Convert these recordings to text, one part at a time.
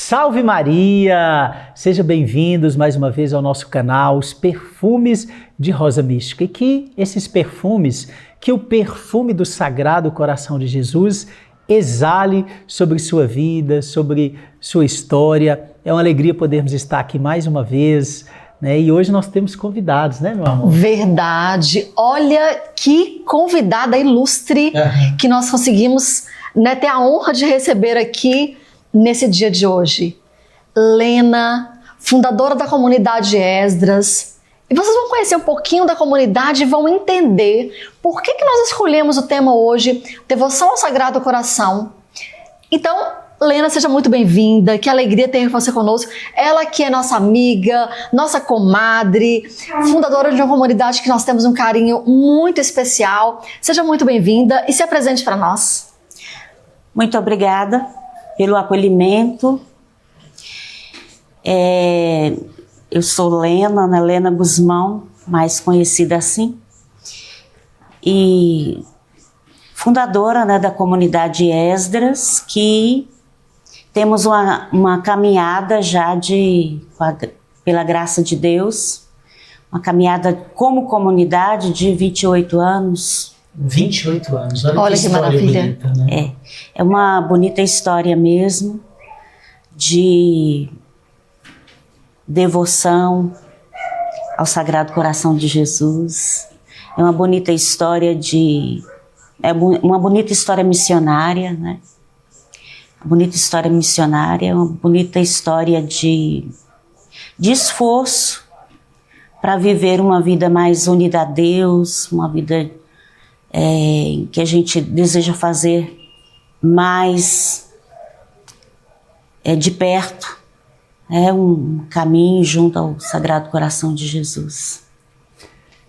Salve Maria! Sejam bem-vindos mais uma vez ao nosso canal, os perfumes de Rosa Mística. E que esses perfumes, que o perfume do Sagrado Coração de Jesus exale sobre sua vida, sobre sua história. É uma alegria podermos estar aqui mais uma vez, né? E hoje nós temos convidados, né, meu amor? Verdade! Olha que convidada ilustre que nós conseguimos, né, ter a honra de receber aqui nesse dia de hoje. Lena, fundadora da comunidade Esdras. E vocês vão conhecer um pouquinho da comunidade e vão entender por que nós escolhemos o tema hoje, Devoção ao Sagrado Coração. Então, Lena, seja muito bem-vinda, que alegria ter você conosco. Ela que é nossa amiga, nossa comadre, fundadora de uma comunidade que nós temos um carinho muito especial. Seja muito bem-vinda e se apresente para nós. Muito obrigada pelo acolhimento. Eu sou Lena, né? Lena Guzmão, mais conhecida assim, e fundadora, né, da comunidade Esdras, que temos uma caminhada já pela graça de Deus, uma caminhada como comunidade de 28 anos. 28 anos, olha que maravilha. Bonita, né? É uma bonita história mesmo, de devoção ao Sagrado Coração de Jesus. É uma bonita história uma bonita história missionária, né? Uma bonita história missionária, uma bonita história de esforço para viver uma vida mais unida a Deus, uma vida que a gente deseja fazer mais de perto, um caminho junto ao Sagrado Coração de Jesus.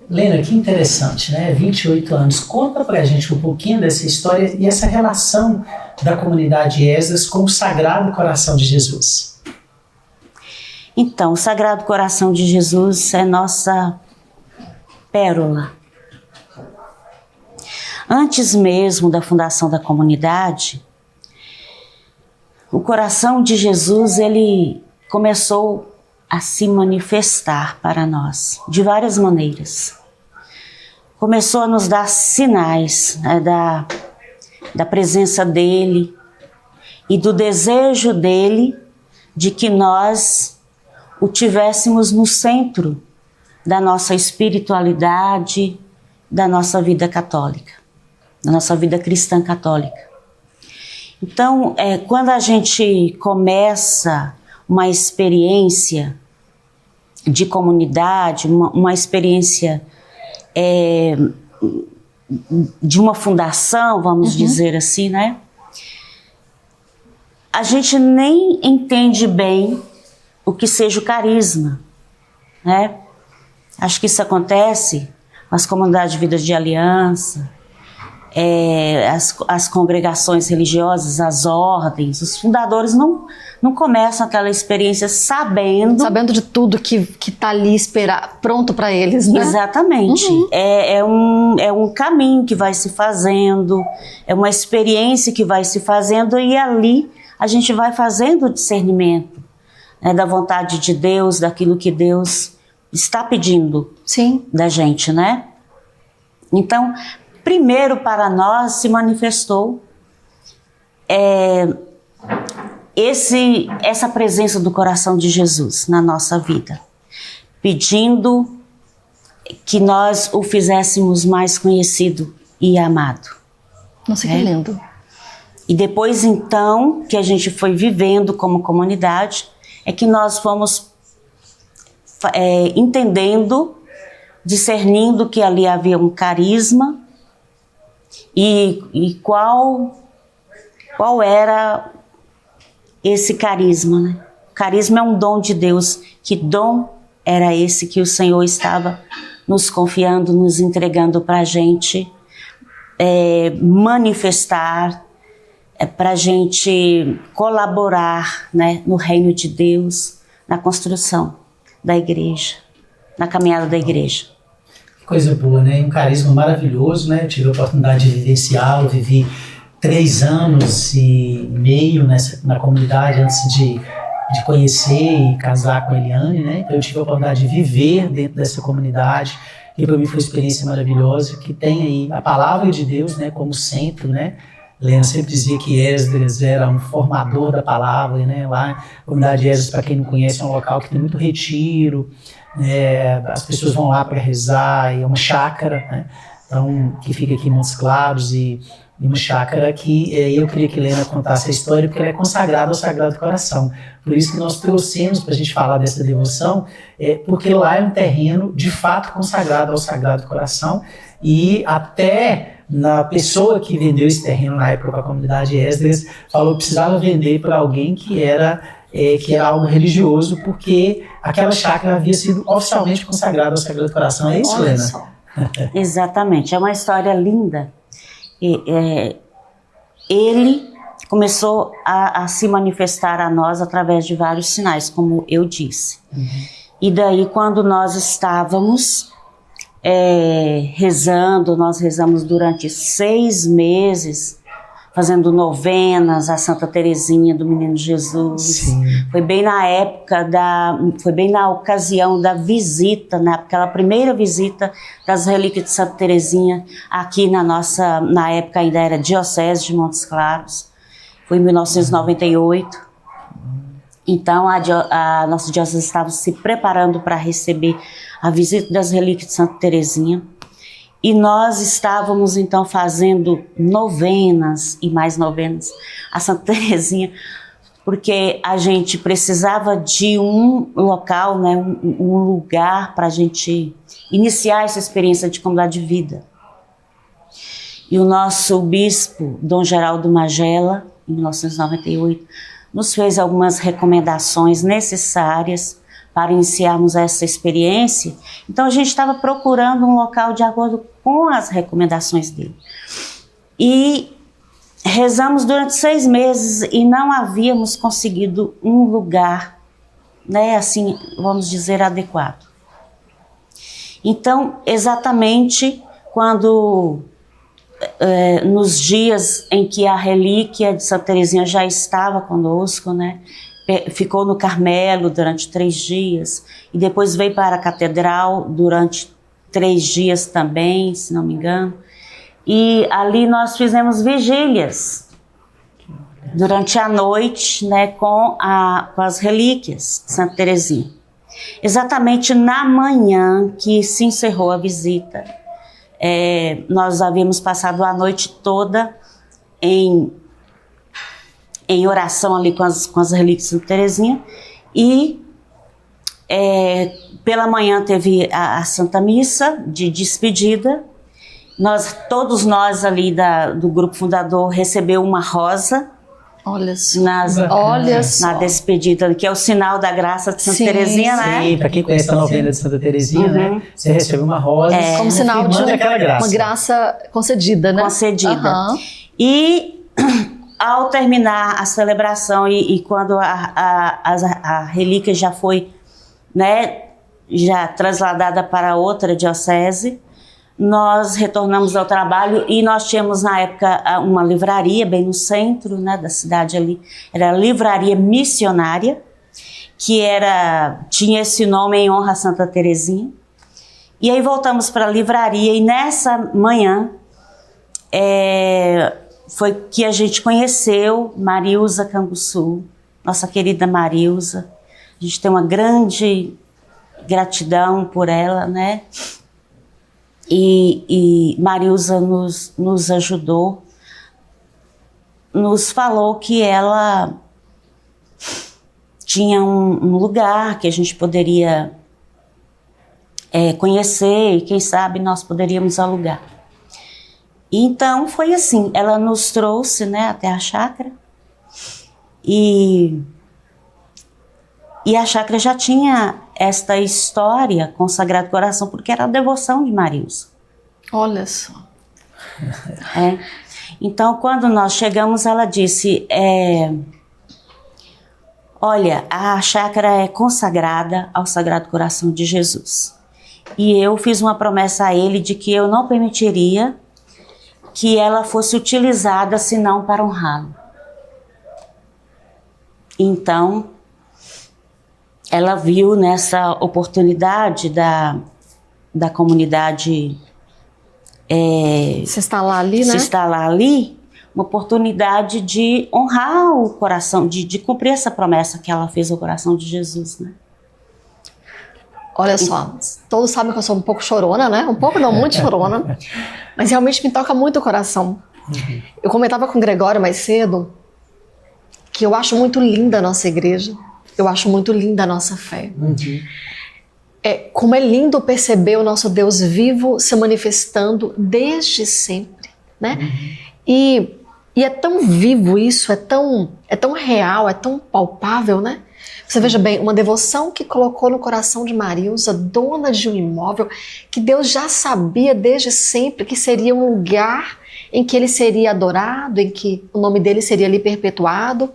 Lena, que interessante, né? 28 anos. Conta pra gente um pouquinho dessa história e essa relação da comunidade Esdras com o Sagrado Coração de Jesus. Então, o Sagrado Coração de Jesus é nossa pérola. Antes mesmo da fundação da comunidade, o coração de Jesus, ele começou a se manifestar para nós de várias maneiras. Começou a nos dar sinais, né, da presença dele e do desejo dele de que nós o tivéssemos no centro da nossa espiritualidade, da nossa vida católica, da nossa vida cristã católica. Então, quando a gente começa uma experiência de comunidade, uma experiência de uma fundação, vamos dizer assim, né? A gente nem entende bem o que seja o carisma, né? Acho que isso acontece nas comunidades de vida de aliança, as congregações religiosas, as ordens, os fundadores não começam aquela experiência sabendo de tudo que está ali pronto para eles, né? Exatamente. É um caminho que vai se fazendo, é uma experiência que vai se fazendo, e ali a gente vai fazendo o discernimento, né, da vontade de Deus, daquilo que Deus está pedindo, sim, da gente, né? Então, primeiro para nós se manifestou essa presença do coração de Jesus na nossa vida, pedindo que nós o fizéssemos mais conhecido e amado. Nossa, que lindo. E depois, então, que a gente foi vivendo como comunidade, é que nós fomos entendendo, discernindo que ali havia um carisma e qual era esse carisma, né? O carisma é um dom de Deus. Que dom era esse que o Senhor estava nos confiando, nos entregando para a gente manifestar, para a gente colaborar, né, no reino de Deus, na construção da igreja, na caminhada da igreja. Coisa boa, né? Um carisma maravilhoso, né? Eu tive a oportunidade de vivenciá-lo, vivi 3 anos e meio na comunidade antes de de conhecer e casar com a Eliane, né? Então eu tive a oportunidade de viver dentro dessa comunidade, que para mim foi uma experiência maravilhosa, que tem aí a palavra de Deus, né, como centro, né? Helena sempre dizia que Esdras era um formador da palavra, né? Lá, a comunidade de Esdras, para quem não conhece, é um local que tem muito retiro, né? As pessoas vão lá para rezar, e é uma chácara, né? Então, que fica aqui em Montes Claros, e uma chácara que eu queria que Helena contasse a história, porque ela é consagrada ao Sagrado Coração. Por isso que nós trouxemos para a gente falar dessa devoção, porque lá é um terreno de fato consagrado ao Sagrado Coração, e até na pessoa que vendeu esse terreno na época para a comunidade Esdras, falou que precisava vender para alguém que era algo religioso, porque aquela chácara havia sido oficialmente consagrada ao Sagrado Coração. É isso, Olha Helena? só. Exatamente, é uma história linda. Ele começou a se manifestar a nós através de vários sinais, como eu disse. E daí, quando nós estávamos rezando, nós rezamos durante 6 meses, fazendo novenas a Santa Teresinha do Menino Jesus. Sim. Foi bem na época foi bem na ocasião da visita, naquela primeira visita das relíquias de Santa Teresinha aqui na época ainda era Diocese de Montes Claros. Foi em 1998. Então a nossa diocese estava se preparando para receber a visita das relíquias de Santa Teresinha. E nós estávamos então fazendo novenas e mais novenas a Santa Teresinha, porque a gente precisava de um local, né, um lugar para a gente iniciar essa experiência de comunidade de vida. E o nosso bispo, Dom Geraldo Magela, em 1998, nos fez algumas recomendações necessárias para iniciarmos essa experiência. Então a gente estava procurando um local de acordo com as recomendações dele. E rezamos durante 6 meses e não havíamos conseguido um lugar, né, assim, vamos dizer, adequado. Então, exatamente quando, nos dias em que a relíquia de Santa Teresinha já estava conosco, né, ficou no Carmelo durante 3 dias e depois veio para a Catedral durante 3 dias também, se não me engano. E ali nós fizemos vigílias durante a noite, né, com as relíquias de Santa Teresinha. Exatamente na manhã que se encerrou a visita, nós havíamos passado a noite toda em oração ali com as relíquias de Santa Teresinha, e pela manhã teve a Santa Missa de despedida. Todos nós ali do grupo fundador recebeu uma rosa. Olha só. Olha só. Na despedida, que é o sinal da graça de Santa Teresinha, né? Sim, para quem conhece a novena de Santa Teresinha, né? Você recebe uma rosa. Como sinal de graça. Uma graça concedida, né? Concedida. E ao terminar a celebração e quando a relíquia já foi, né, já trasladada para outra diocese, nós retornamos ao trabalho e nós tínhamos na época uma livraria bem no centro, né, da cidade ali, era a Livraria Missionária, que tinha esse nome em honra a Santa Teresinha. E aí voltamos para a livraria e nessa manhã foi que a gente conheceu Marilza Canguçu, nossa querida Marilza. A gente tem uma grande gratidão por ela, né? E Marilza nos ajudou, nos falou que ela tinha um lugar que a gente poderia conhecer e quem sabe nós poderíamos alugar. Então foi assim, ela nos trouxe, né, até a chácara e a chácara já tinha esta história com o Sagrado Coração, porque era a devoção de Marilza. Olha só. Então, quando nós chegamos, ela disse, olha, a chácara é consagrada ao Sagrado Coração de Jesus. E eu fiz uma promessa a ele de que eu não permitiria que ela fosse utilizada senão para honrá-lo. Então, ela viu nessa oportunidade da comunidade se instalar ali, né? Se instalar ali, uma oportunidade de honrar o coração, de cumprir essa promessa que ela fez ao coração de Jesus, né? Olha só, todos sabem que eu sou um pouco chorona, né? Um pouco não, muito chorona, mas realmente me toca muito o coração. Eu comentava com o Gregório mais cedo que eu acho muito linda a nossa igreja, eu acho muito linda a nossa fé. Como é lindo perceber o nosso Deus vivo se manifestando desde sempre, né? E é tão vivo isso, é tão real, é tão palpável, né? Você veja bem, uma devoção que colocou no coração de Marilza, dona de um imóvel, que Deus já sabia desde sempre que seria um lugar em que ele seria adorado, em que o nome dele seria ali perpetuado.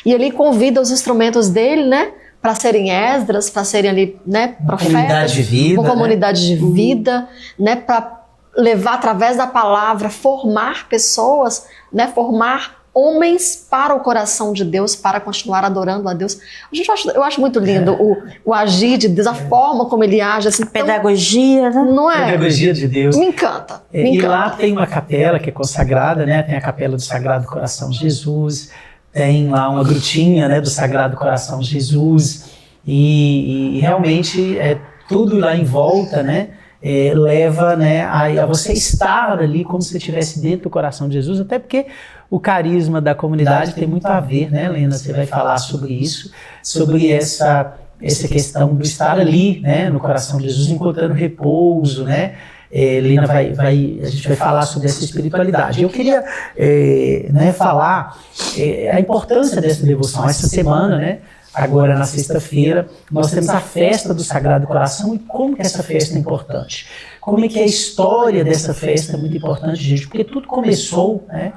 E ele convida os instrumentos dele, né? Para serem Esdras, para serem ali, né, profetas, comunidade de vida, uma comunidade de vida, né, para levar através da palavra, formar pessoas, né, formar homens para o coração de Deus, para continuar adorando a Deus. Eu acho muito lindo o agir de Deus, a forma como ele age, assim, pedagogia, né? Não é? Pedagogia de Deus. Me encanta. E lá tem uma capela que é consagrada, né? Tem a capela do Sagrado Coração de Jesus. Tem lá uma grutinha, né, do Sagrado Coração de Jesus, e realmente tudo lá em volta, né, leva, né, a você estar ali como se você estivesse dentro do coração de Jesus, até porque o carisma da comunidade tem muito a ver, né, Lena? Você vai falar sobre isso, sobre essa questão do estar ali, né, no coração de Jesus, encontrando repouso, né? Lina a gente vai falar sobre essa espiritualidade. Eu queria falar a importância dessa devoção. Essa semana, né, agora na sexta-feira, nós temos a festa do Sagrado Coração. E como que essa festa é importante? Como é que a história dessa festa é muito importante, gente? Porque tudo começou, né,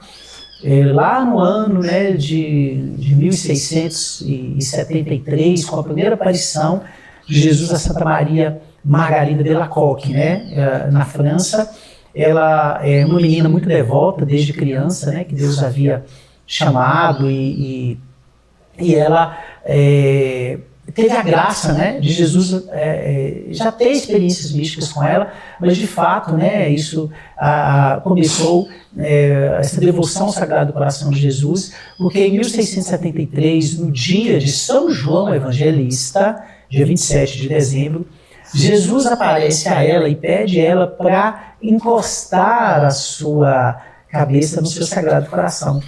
lá no ano, né, de 1673, com a primeira aparição de Jesus a Santa Maria Margarida de Lacoque, né, na França. Ela é uma menina muito devota desde criança, né, que Deus havia chamado, e ela teve a graça, né, de Jesus já ter experiências místicas com ela, mas de fato, né, isso começou, essa devoção ao Sagrado Coração de Jesus, porque em 1673, no dia de São João Evangelista, dia 27 de dezembro, Jesus aparece a ela e pede ela para encostar a sua cabeça no seu Sagrado Coração.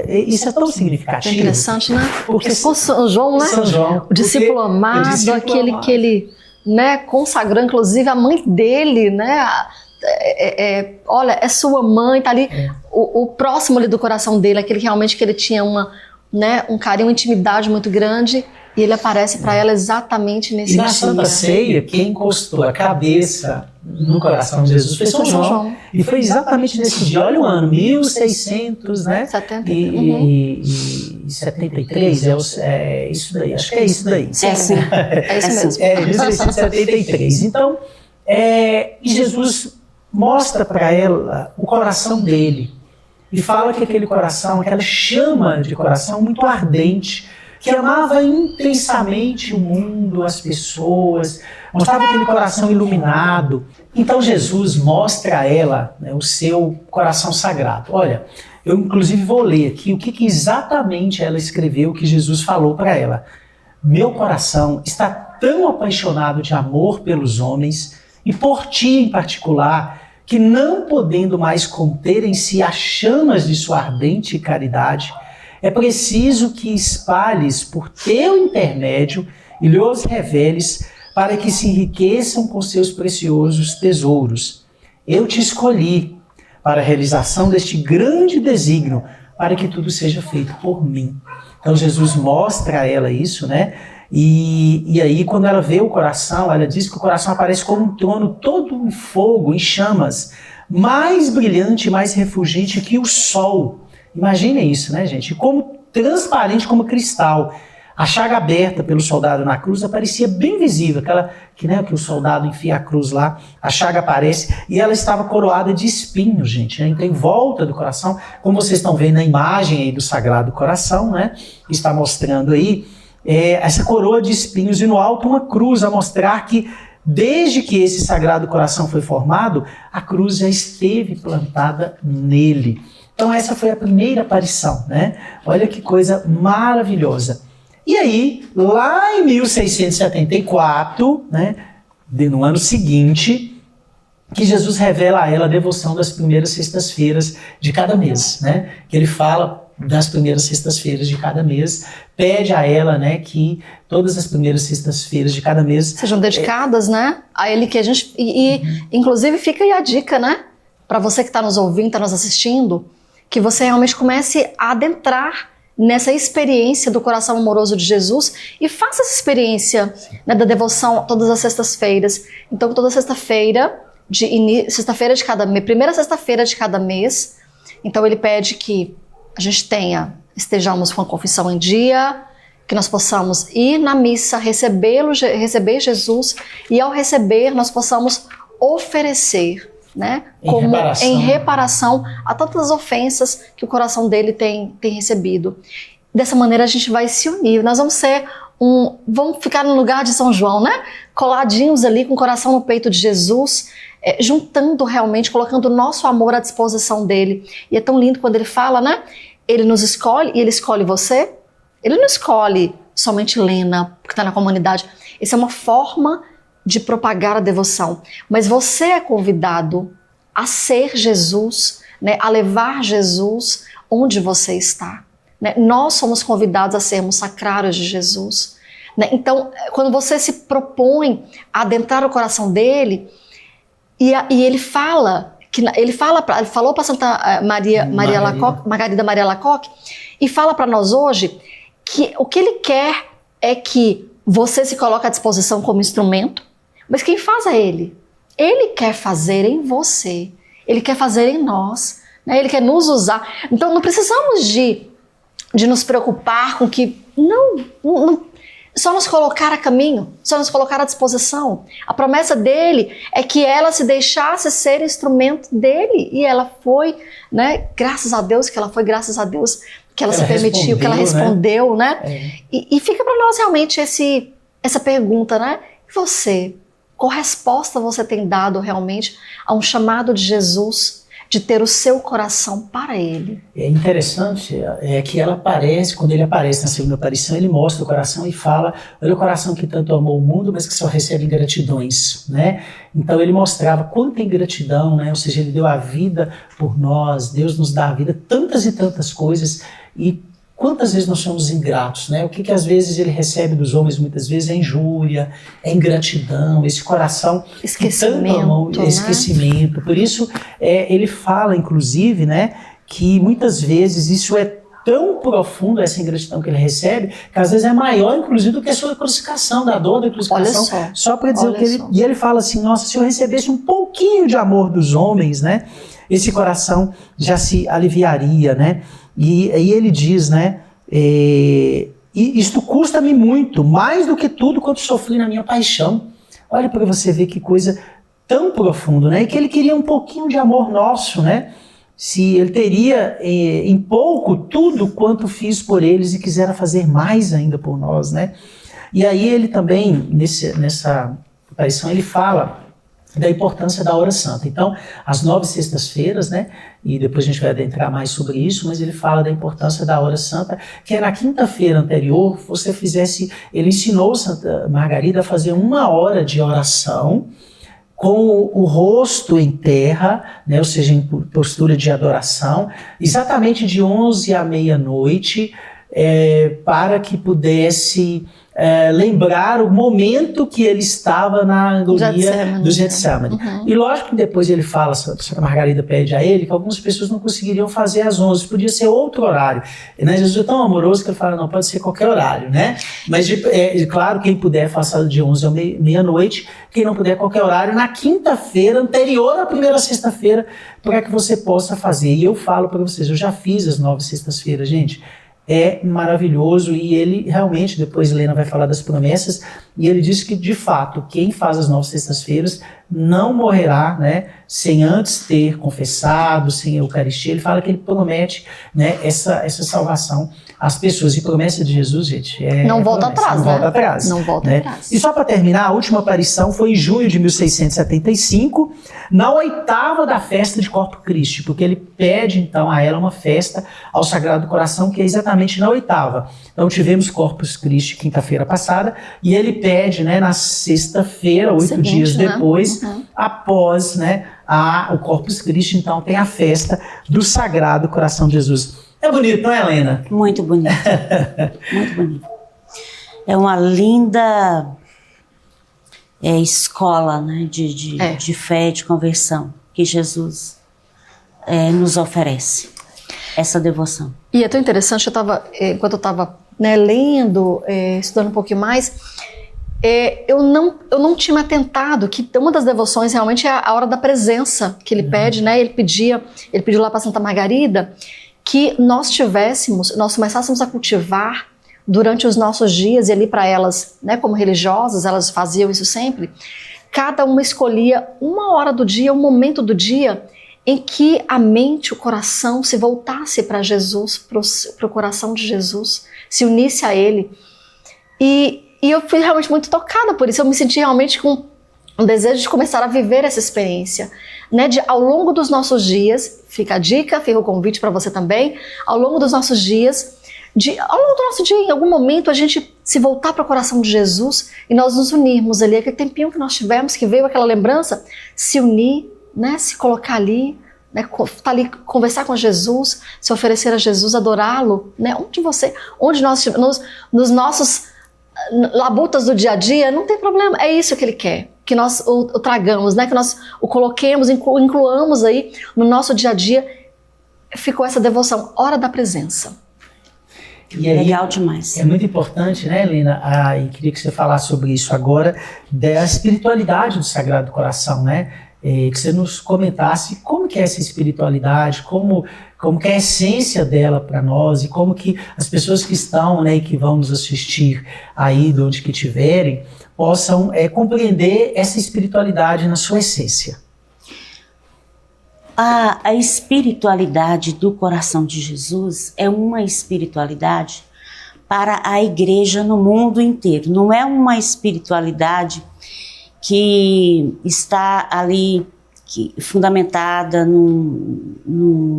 Isso é tão significativo. É interessante, né? Porque São João, né? São João, o discípulo amado, aquele que ele, né, consagrou, inclusive a mãe dele, né? Olha, é sua mãe, tá ali, o próximo ali do coração dele, aquele que realmente que ele tinha um carinho, uma intimidade muito grande. E ele aparece para ela exatamente nesse dia. E na Santa Ceia, quem encostou a cabeça no coração de Jesus foi São João. E foi exatamente nesse dia. Olha o ano, 1600, né? 73, é isso daí. Acho que é isso daí. Sim, é isso mesmo. 1673. Então, e Jesus mostra para ela o coração dele. E fala que aquele coração, aquela chama de coração muito ardente, que amava intensamente o mundo, as pessoas, mostrava aquele coração iluminado. Então Jesus mostra a ela, né, o seu coração sagrado. Olha, eu inclusive vou ler aqui o que exatamente ela escreveu, que Jesus falou para ela. Meu coração está tão apaixonado de amor pelos homens, e por ti em particular, que não podendo mais conter em si as chamas de sua ardente caridade, é preciso que espalhes por teu intermédio e lhes reveles para que se enriqueçam com seus preciosos tesouros. Eu te escolhi para a realização deste grande desígnio, para que tudo seja feito por mim. Então Jesus mostra a ela isso, né? E aí quando ela vê o coração, ela diz que o coração aparece como um trono todo em fogo, em chamas, mais brilhante, mais refulgente que o sol. Imaginem isso, né, gente? Como transparente como cristal. A chaga aberta pelo soldado na cruz aparecia bem visível, aquela que o soldado enfia a cruz lá, a chaga aparece, e ela estava coroada de espinhos, gente, né? Então, em volta do coração, como vocês estão vendo na imagem aí do Sagrado Coração, né? Está mostrando aí essa coroa de espinhos e no alto uma cruz, a mostrar que desde que esse Sagrado Coração foi formado, a cruz já esteve plantada nele. Então essa foi a primeira aparição, né? Olha que coisa maravilhosa. E aí, lá em 1674, né, no ano seguinte, que Jesus revela a ela a devoção das primeiras sextas-feiras de cada mês, né? Que ele fala das primeiras sextas-feiras de cada mês, pede a ela, né, que todas as primeiras sextas-feiras de cada mês sejam dedicadas, né, a ele, que a gente inclusive fica aí a dica, né, para você que está nos ouvindo, está nos assistindo, que você realmente comece a adentrar nessa experiência do coração amoroso de Jesus e faça essa experiência, né, da devoção todas as sextas-feiras. Então, toda sexta-feira sexta-feira de cada mês, primeira sexta-feira de cada mês. Então ele pede que a gente estejamos com a confissão em dia, que nós possamos ir na missa, receber Jesus, e ao receber nós possamos oferecer, né, em reparação a tantas ofensas que o coração dele tem recebido. Dessa maneira a gente vai se unir, nós vamos ficar no lugar de São João, né, coladinhos ali com o coração no peito de Jesus, juntando realmente, colocando o nosso amor à disposição dele. E é tão lindo quando ele fala, né? Ele nos escolhe e ele escolhe você. Ele não escolhe somente Lena, que está na comunidade. Essa é uma forma de propagar a devoção. Mas você é convidado a ser Jesus, né? A levar Jesus onde você está. Né? Nós somos convidados a sermos sacrários de Jesus. Né? Então, quando você se propõe a adentrar o coração dele, e ele fala, ele falou para Santa Margarida Maria Lacoque, e fala para nós hoje que o que ele quer é que você se coloque à disposição como instrumento, mas quem faz é ele. Ele quer fazer em você, ele quer fazer em nós, né? Ele quer nos usar. Então não precisamos de nos preocupar com que não só nos colocar a caminho, só nos colocar à disposição. A promessa dele é que ela se deixasse ser instrumento dele, e ela foi, né? Graças a Deus que ela foi, graças a Deus que ela se permitiu, que ela respondeu, né? E fica para nós realmente essa pergunta, né? E você, qual resposta você tem dado realmente a um chamado de Jesus de ter o seu coração para ele? É interessante que ela aparece, quando ele aparece na segunda aparição, ele mostra o coração e fala: olha o coração que tanto amou o mundo, mas que só recebe ingratidões, né? Então ele mostrava quanta ingratidão, né? Ou seja, ele deu a vida por nós, Deus nos dá a vida, tantas e tantas coisas, e quantas vezes nós somos ingratos, né? O que às vezes ele recebe dos homens, muitas vezes é injúria, é ingratidão, esse coração esquecimento, né? Esquecimento. Por isso ele fala, inclusive, né, que muitas vezes isso é tão profundo, essa ingratidão que ele recebe, que às vezes é maior, inclusive, do que a sua crucificação, da dor da crucificação. Só para dizer o que ele... E ele fala assim: nossa, se eu recebesse um pouquinho de amor dos homens, né, esse coração já se aliviaria, né? E aí ele diz, né, isto custa-me muito, mais do que tudo quanto sofri na minha paixão. Olha para você ver que coisa tão profunda, né? E que ele queria um pouquinho de amor nosso, né? Se ele teria em pouco tudo quanto fiz por eles e quisera fazer mais ainda por nós, né? E aí ele também, nessa aparição, ele fala da importância da hora santa. Então, as 9 sextas-feiras, né, e depois a gente vai adentrar mais sobre isso, mas ele fala da importância da hora santa, que é na quinta-feira anterior, ele ensinou Santa Margarida a fazer 1 hora de oração, com o rosto em terra, né, ou seja, em postura de adoração, exatamente de 11 à meia-noite, para que pudesse lembrar o momento que ele estava na agonia do Getsemane. Uhum. E lógico que depois ele fala, Santa Margarida pede a ele, que algumas pessoas não conseguiriam fazer às 11, podia ser outro horário. Né? Jesus é tão amoroso que ele fala: não, pode ser qualquer horário, né? Mas claro, quem puder faça de 11 à meia-noite, quem não puder qualquer horário, na quinta-feira anterior à primeira sexta-feira, para que você possa fazer. E eu falo para vocês, eu já fiz as 9 sextas-feiras, gente. é maravilhoso, e ele realmente, depois Helena vai falar das promessas, e ele diz que de fato quem faz as 9 sextas-feiras não morrerá, né, sem antes ter confessado, sem a Eucaristia. Ele fala que ele promete, né, essa salvação às pessoas, e promessa de Jesus, gente, não volta atrás, não né? volta atrás, não volta né? atrás. E só para terminar, a última aparição foi em junho de 1675, na 8ª da festa de Corpus Christi, porque ele pede então a ela uma festa ao Sagrado Coração, que é exatamente na 8ª. Então tivemos Corpus Christi quinta-feira passada, e ele pede, né, na sexta-feira, 8 dias depois, após, né, o Corpus Christi, então tem a festa do Sagrado Coração de Jesus. É bonito, não é, Helena? Muito bonito. Muito bonito. É uma linda escola, né, de fé, de conversão, que Jesus nos oferece, essa devoção. E é tão interessante, enquanto eu estava, né, lendo, estudando um pouquinho mais, eu não tinha me atentado que uma das devoções realmente é a hora da presença que ele pede, né? Ele pediu lá para Santa Margarida que nós começássemos a cultivar durante os nossos dias, e ali para elas, né, como religiosas, elas faziam isso sempre, cada uma escolhia uma hora do dia, um momento do dia, em que a mente, o coração se voltasse para Jesus, para o coração de Jesus, se unisse a Ele. E eu fui realmente muito tocada por isso, eu me senti realmente com um desejo de começar a viver essa experiência, né, ao longo dos nossos dias, fica a dica, fica o convite para você também, ao longo dos nossos dias, em algum momento a gente se voltar para o coração de Jesus e nós nos unirmos ali, aquele tempinho que nós tivemos, que veio aquela lembrança, se unir, né, se colocar ali, né, tá ali, conversar com Jesus, se oferecer a Jesus, adorá-lo, né, onde nós nos nossos labutas do dia a dia, não tem problema, é isso que ele quer, que nós o tragamos, né, que nós o coloquemos, incluamos aí no nosso dia a dia. Ficou essa devoção, hora da presença. E aí, legal demais. É muito importante, né, Helena? E queria que você falasse sobre isso agora, da espiritualidade do Sagrado Coração, né? Que você nos comentasse como que é essa espiritualidade, como que é a essência dela para nós, e como que as pessoas que estão, né, e que vão nos assistir aí de onde que estiverem, possam compreender essa espiritualidade na sua essência. A espiritualidade do coração de Jesus é uma espiritualidade para a igreja no mundo inteiro. Não é uma espiritualidade que está ali fundamentada numa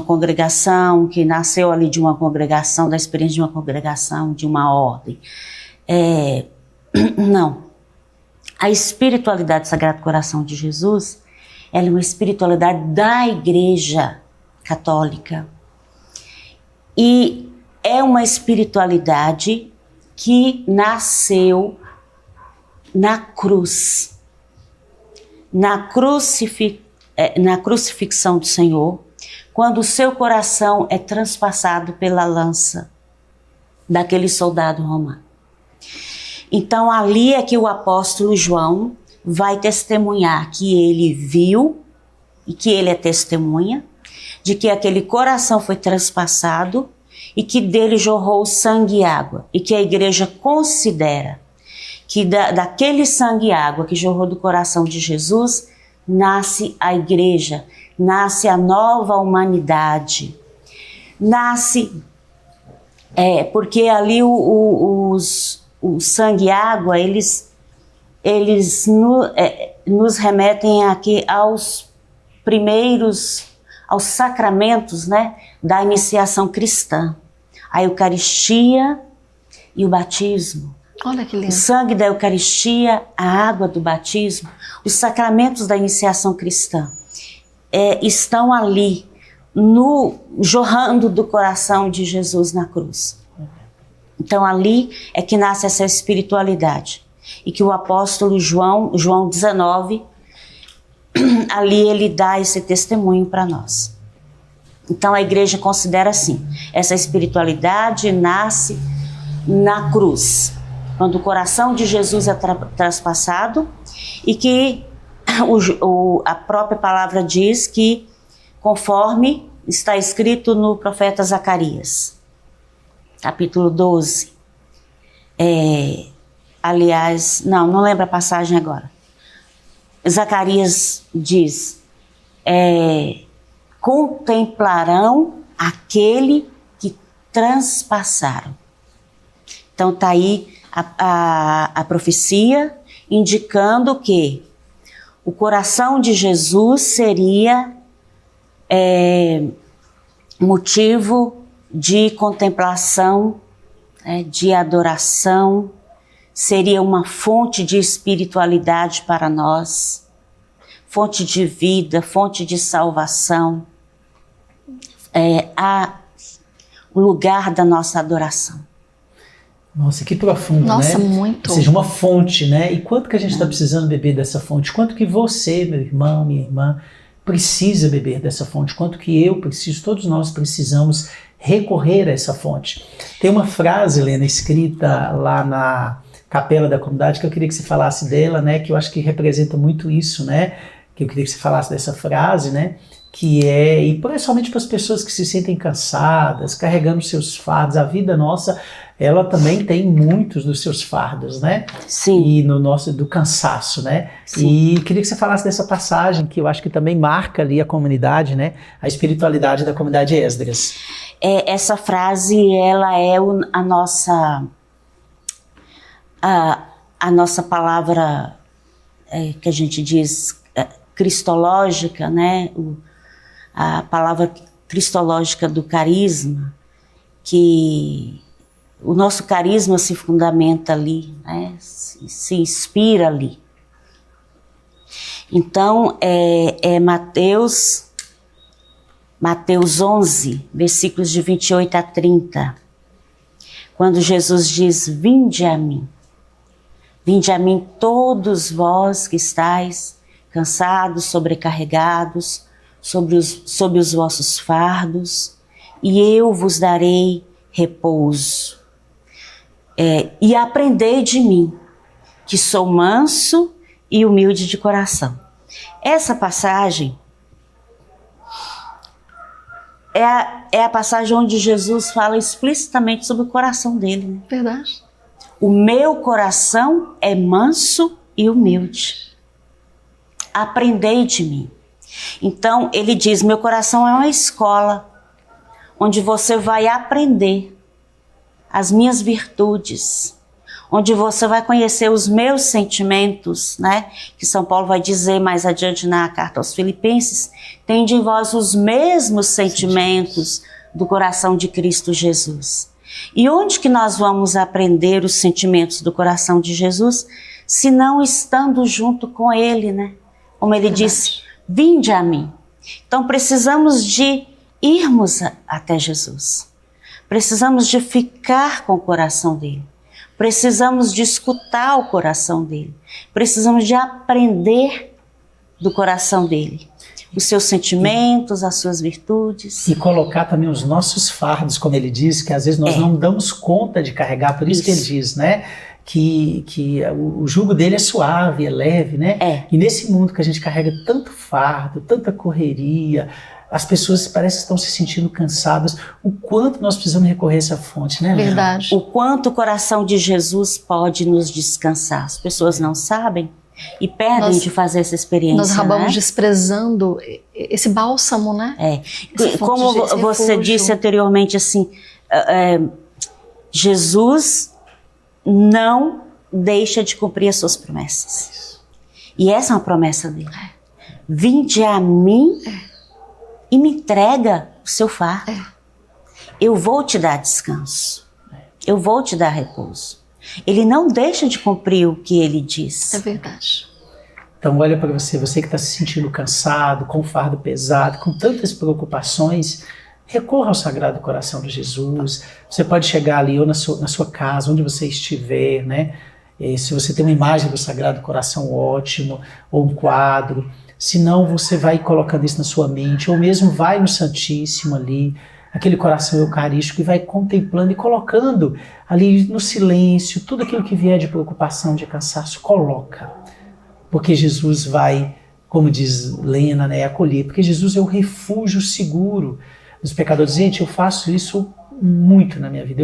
congregação, que nasceu ali de uma congregação, da experiência de uma congregação, de uma ordem. Não. A espiritualidade do Sagrado Coração de Jesus, ela é uma espiritualidade da Igreja Católica. E é uma espiritualidade que nasceu na cruz. Na crucifixão do Senhor, quando o seu coração é transpassado pela lança daquele soldado romano. Então ali é que o apóstolo João vai testemunhar que ele viu e que ele é testemunha de que aquele coração foi transpassado e que dele jorrou sangue e água, e que a igreja considera que daquele sangue e água que jorrou do coração de Jesus nasce a igreja, nasce a nova humanidade, nasce porque ali o sangue e água, eles nos remetem aqui aos sacramentos, né, da iniciação cristã, a Eucaristia e o batismo. Olha que lindo. O sangue da Eucaristia, a água do batismo, os sacramentos da iniciação cristã estão ali, jorrando do coração de Jesus na cruz. Então ali é que nasce essa espiritualidade. E que o apóstolo João 19, ali ele dá esse testemunho para nós. Então a igreja considera assim, essa espiritualidade nasce na cruz, quando o coração de Jesus é traspassado, e que a própria palavra diz que conforme está escrito no profeta Zacarias, capítulo 12. Aliás, não lembro a passagem agora. Zacarias diz, contemplarão aquele que transpassaram. Então está aí a profecia indicando que o coração de Jesus seria motivo de contemplação, de adoração, seria uma fonte de espiritualidade para nós, fonte de vida, fonte de salvação, o lugar da nossa adoração. Nossa, que profundo, Nossa, né? muito. Ou seja, uma fonte, né? E quanto que a gente está precisando beber dessa fonte? Quanto que você, meu irmão, minha irmã, precisa beber dessa fonte? Quanto que eu preciso, todos nós precisamos recorrer a essa fonte. Tem uma frase, Helena, escrita lá na capela da comunidade, que eu queria que você falasse dela, né? Que eu acho que representa muito isso, né? Que eu queria que você falasse dessa frase, né? Que e principalmente para as pessoas que se sentem cansadas, carregando seus fardos, a vida nossa, ela também tem muitos dos seus fardos, né? Sim. E do cansaço, né? Sim. E queria que você falasse dessa passagem, que eu acho que também marca ali a comunidade, né? A espiritualidade da comunidade Esdras. Essa frase, ela é a nossa palavra, que a gente diz, cristológica, né? A palavra cristológica do carisma, que o nosso carisma se fundamenta ali, né? Se inspira ali. Então, Mateus 11, versículos de 28 a 30, quando Jesus diz, vinde a mim todos vós que estáis cansados, sobrecarregados, sobre os vossos fardos, e eu vos darei repouso. E aprendei de mim, que sou manso e humilde de coração. Essa passagem é a passagem onde Jesus fala explicitamente sobre o coração dele, né? Verdade. O meu coração é manso e humilde. Aprendei de mim. Então, ele diz, meu coração é uma escola onde você vai aprender as minhas virtudes, onde você vai conhecer os meus sentimentos, né? Que São Paulo vai dizer mais adiante na carta aos Filipenses, tende em vós os mesmos sentimentos do coração de Cristo Jesus. E onde que nós vamos aprender os sentimentos do coração de Jesus, se não estando junto com Ele, né? Como Ele disse, vinde a mim. Então precisamos de irmos até Jesus. Precisamos de ficar com o coração dele. Precisamos de escutar o coração dele. Precisamos de aprender do coração dele. Os seus sentimentos, as suas virtudes. E colocar também os nossos fardos, como ele diz, que às vezes nós não damos conta de carregar. Por isso que ele diz, né? Que o jugo dele é suave, é leve, né? E nesse mundo que a gente carrega tanto fardo, tanta correria, as pessoas parece que estão se sentindo cansadas. O quanto nós precisamos recorrer a essa fonte, né, Helena? Verdade. O quanto o coração de Jesus pode nos descansar. As pessoas não sabem e perdem de fazer essa experiência. Nós acabamos né? desprezando esse bálsamo, né? Como você disse anteriormente, assim, Jesus não deixa de cumprir as suas promessas. E essa é uma promessa dele. Vinde a mim e me entrega o seu fardo. Eu vou te dar descanso. Eu vou te dar repouso. Ele não deixa de cumprir o que ele diz. É verdade. Então olha para você que está se sentindo cansado, com fardo pesado, com tantas preocupações, recorra ao Sagrado Coração de Jesus. Você pode chegar ali ou na sua casa, onde você estiver, né? Se você tem uma imagem do Sagrado Coração, ótimo, ou um quadro. Se não, você vai colocando isso na sua mente, ou mesmo vai no Santíssimo ali, aquele coração eucarístico, e vai contemplando e colocando ali no silêncio tudo aquilo que vier de preocupação, de cansaço, coloca. Porque Jesus vai como diz Lena, né, acolher, porque Jesus é o refúgio seguro dos pecadores. Gente, eu faço isso muito na minha vida.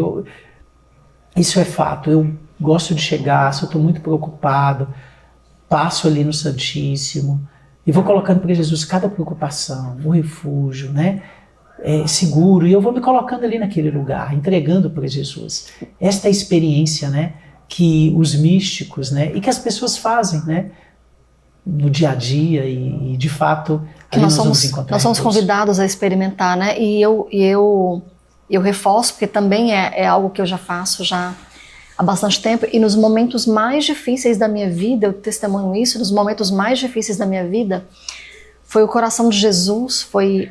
Isso é fato. Eu gosto de chegar, se eu estou muito preocupado, passo ali no Santíssimo e vou colocando para Jesus cada preocupação, o refúgio, né? Seguro, e eu vou me colocando ali naquele lugar, entregando para Jesus. Esta é a experiência, né, que os místicos, né, e que as pessoas fazem, né, no dia a dia e de fato que nós somos convidados a experimentar, né? E eu reforço, porque também é algo que eu já faço já há bastante tempo, e nos momentos mais difíceis da minha vida, eu testemunho isso, nos momentos mais difíceis da minha vida, foi o coração de Jesus, foi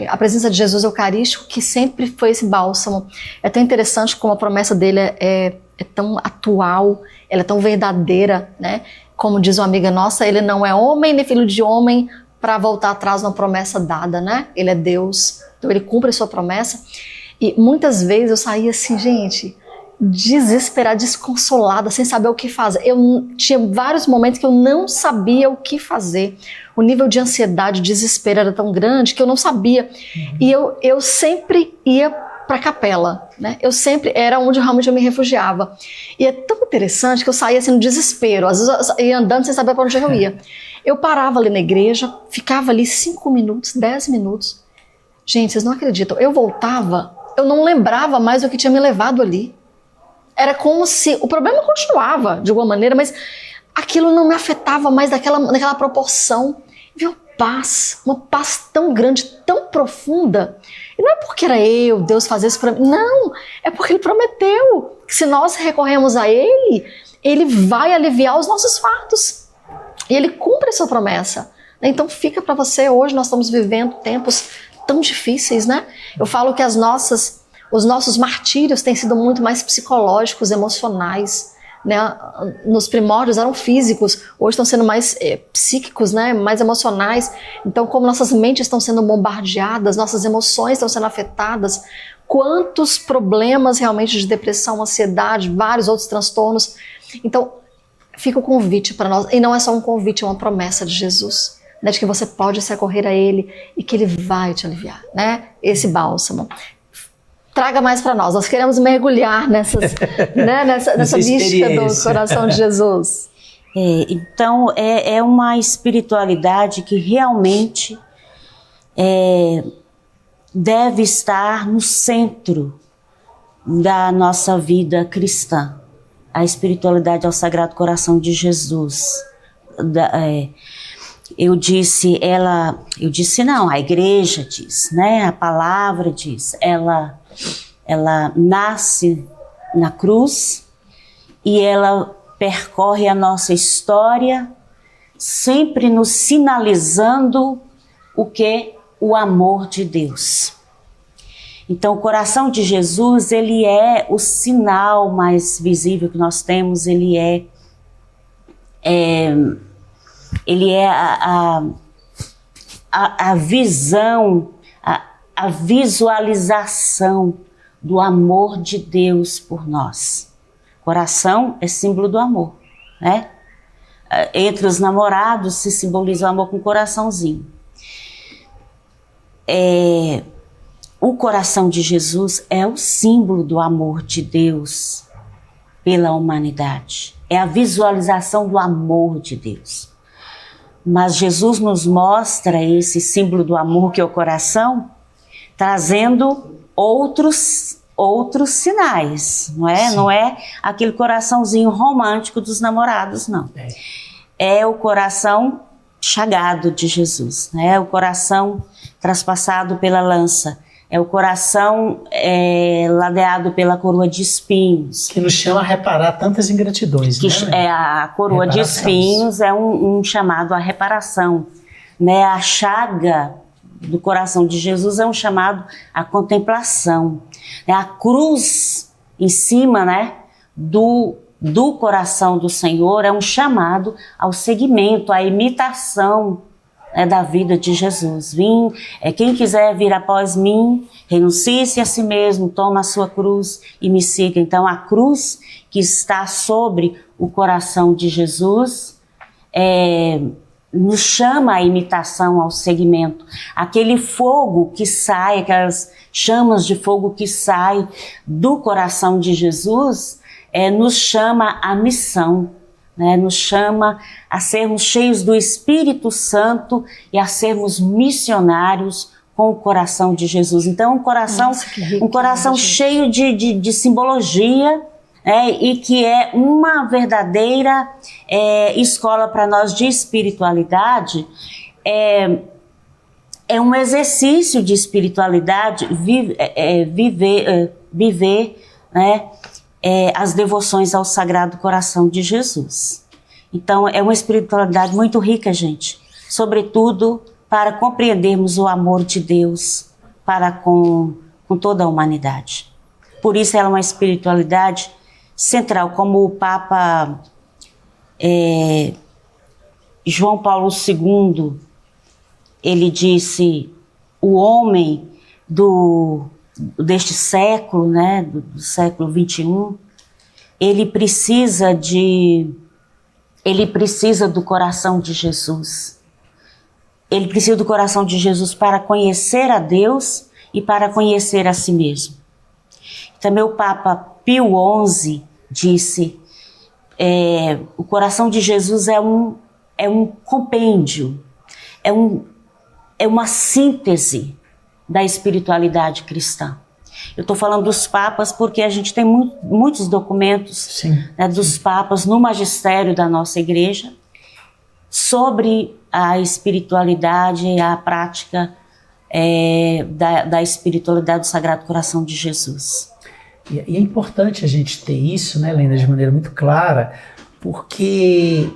a presença de Jesus eucarístico, que sempre foi esse bálsamo. É tão interessante como a promessa dele é tão atual, ela é tão verdadeira, né? Como diz uma amiga nossa, ele não é homem nem filho de homem para voltar atrás numa promessa dada, né? Ele é Deus, então ele cumpre a sua promessa. E muitas vezes eu saía assim, gente, desesperada, desconsolada, sem saber o que fazer. Eu tinha vários momentos que eu não sabia o que fazer. O nível de ansiedade, desespero era tão grande que eu não sabia. E eu sempre ia para a capela, né? Era onde realmente eu me refugiava. E é tão interessante que eu saía assim no desespero, às vezes eu ia andando sem saber para onde eu ia. Eu parava ali na igreja, ficava ali 5 minutos, 10 minutos. Gente, vocês não acreditam, eu voltava, eu não lembrava mais o que tinha me levado ali. Era como se o problema continuava de alguma maneira, mas aquilo não me afetava mais naquela proporção. Vi uma paz tão grande, tão profunda. E não é porque era Deus fazer isso para mim. Não, é porque Ele prometeu que se nós recorremos a Ele, Ele vai aliviar os nossos fardos. E Ele cumpre a sua promessa. Então fica para você, hoje nós estamos vivendo tempos tão difíceis, né? Eu falo que os nossos martírios têm sido muito mais psicológicos, emocionais, né? Nos primórdios eram físicos, hoje estão sendo mais psíquicos, né? Mais emocionais. Então, como nossas mentes estão sendo bombardeadas, nossas emoções estão sendo afetadas, quantos problemas realmente de depressão, ansiedade, vários outros transtornos. Então, fica o convite para nós, e não é só um convite, é uma promessa de Jesus, né? De que você pode se acorrer a Ele e que Ele vai te aliviar, né? Esse bálsamo. Traga mais para nós. Nós queremos mergulhar nessa mística do coração de Jesus. Então, é uma espiritualidade que realmente deve estar no centro da nossa vida cristã. A espiritualidade ao Sagrado Coração de Jesus. A igreja diz, né? A palavra diz, ela nasce na cruz e ela percorre a nossa história, sempre nos sinalizando o amor de Deus. Então, o coração de Jesus, ele é o sinal mais visível que nós temos, ele é a visão, a visualização do amor de Deus por nós. Coração é símbolo do amor, né? Entre os namorados se simboliza o amor com um coraçãozinho. O coração de Jesus é o símbolo do amor de Deus pela humanidade. É a visualização do amor de Deus. Mas Jesus nos mostra esse símbolo do amor que é o coração, trazendo outros sinais, não é? Sim. Não é aquele coraçãozinho romântico dos namorados, não. É o coração chagado de Jesus, né? É o coração traspassado pela lança. É o coração ladeado pela coroa de espinhos. Que nos chama a reparar tantas ingratidões, né? A coroa de espinhos é um chamado à reparação, né? A chaga do coração de Jesus é um chamado à contemplação. A cruz em cima, né, do coração do Senhor é um chamado ao seguimento, à imitação, né, da vida de Jesus. Quem quiser vir após mim, renuncie-se a si mesmo, toma a sua cruz e me siga. Então, a cruz que está sobre o coração de Jesus nos chama à imitação, ao seguimento. Aquele fogo que sai, aquelas chamas de fogo que sai do coração de Jesus, nos chama à missão, né? Nos chama a sermos cheios do Espírito Santo e a sermos missionários com o coração de Jesus. Então, um coração cheio de simbologia, e que é uma verdadeira escola para nós de espiritualidade. É um exercício de espiritualidade viver, né, as devoções ao Sagrado Coração de Jesus. Então, é uma espiritualidade muito rica, gente, sobretudo para compreendermos o amor de Deus para com toda a humanidade. Por isso, ela é uma espiritualidade central, como o Papa João Paulo II, ele disse: o homem deste século, né, do século XXI, ele precisa do coração de Jesus. Ele precisa do coração de Jesus para conhecer a Deus e para conhecer a si mesmo. Também o Papa Pio XI disse: o coração de Jesus é um compêndio, é uma síntese da espiritualidade cristã. Eu estou falando dos papas porque a gente tem muitos documentos, né, dos papas no magistério da nossa igreja sobre a espiritualidade e a prática da espiritualidade do Sagrado Coração de Jesus. E é importante a gente ter isso, né, Lena, de maneira muito clara, porque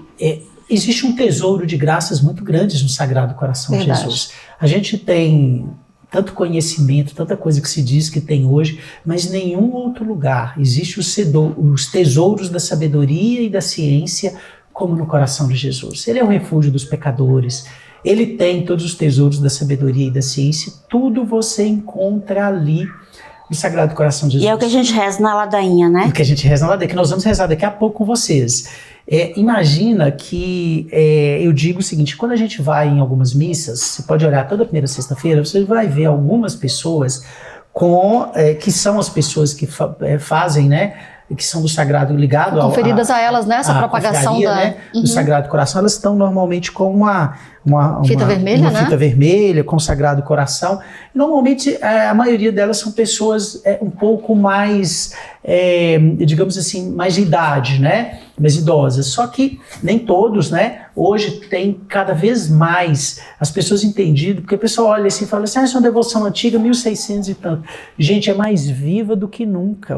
existe um tesouro de graças muito grandes no Sagrado Coração de Jesus. A gente tem tanto conhecimento, tanta coisa que se diz que tem hoje, mas em nenhum outro lugar existe os tesouros da sabedoria e da ciência como no coração de Jesus. Ele é o refúgio dos pecadores, ele tem todos os tesouros da sabedoria e da ciência, tudo você encontra ali no Sagrado Coração de Jesus. E é o que a gente reza na ladainha, né? O que a gente reza na ladainha, que nós vamos rezar daqui a pouco com vocês. Imagina que eu digo o seguinte: quando a gente vai em algumas missas, você pode olhar toda primeira sexta-feira, você vai ver algumas pessoas que são as pessoas que fazem, né, que são do Sagrado, ligado conferidas a elas, né, essa propagação do Sagrado Coração. Elas estão normalmente com uma fita vermelha, fita vermelha com o Sagrado Coração. Normalmente a maioria delas são pessoas um pouco mais, digamos assim, mais de idade, né, mais idosas. Só que nem todos, né, hoje tem cada vez mais as pessoas entendido, porque o pessoal olha assim e fala assim: essa é uma devoção antiga, 1600 e tanto. Gente, é mais viva do que nunca.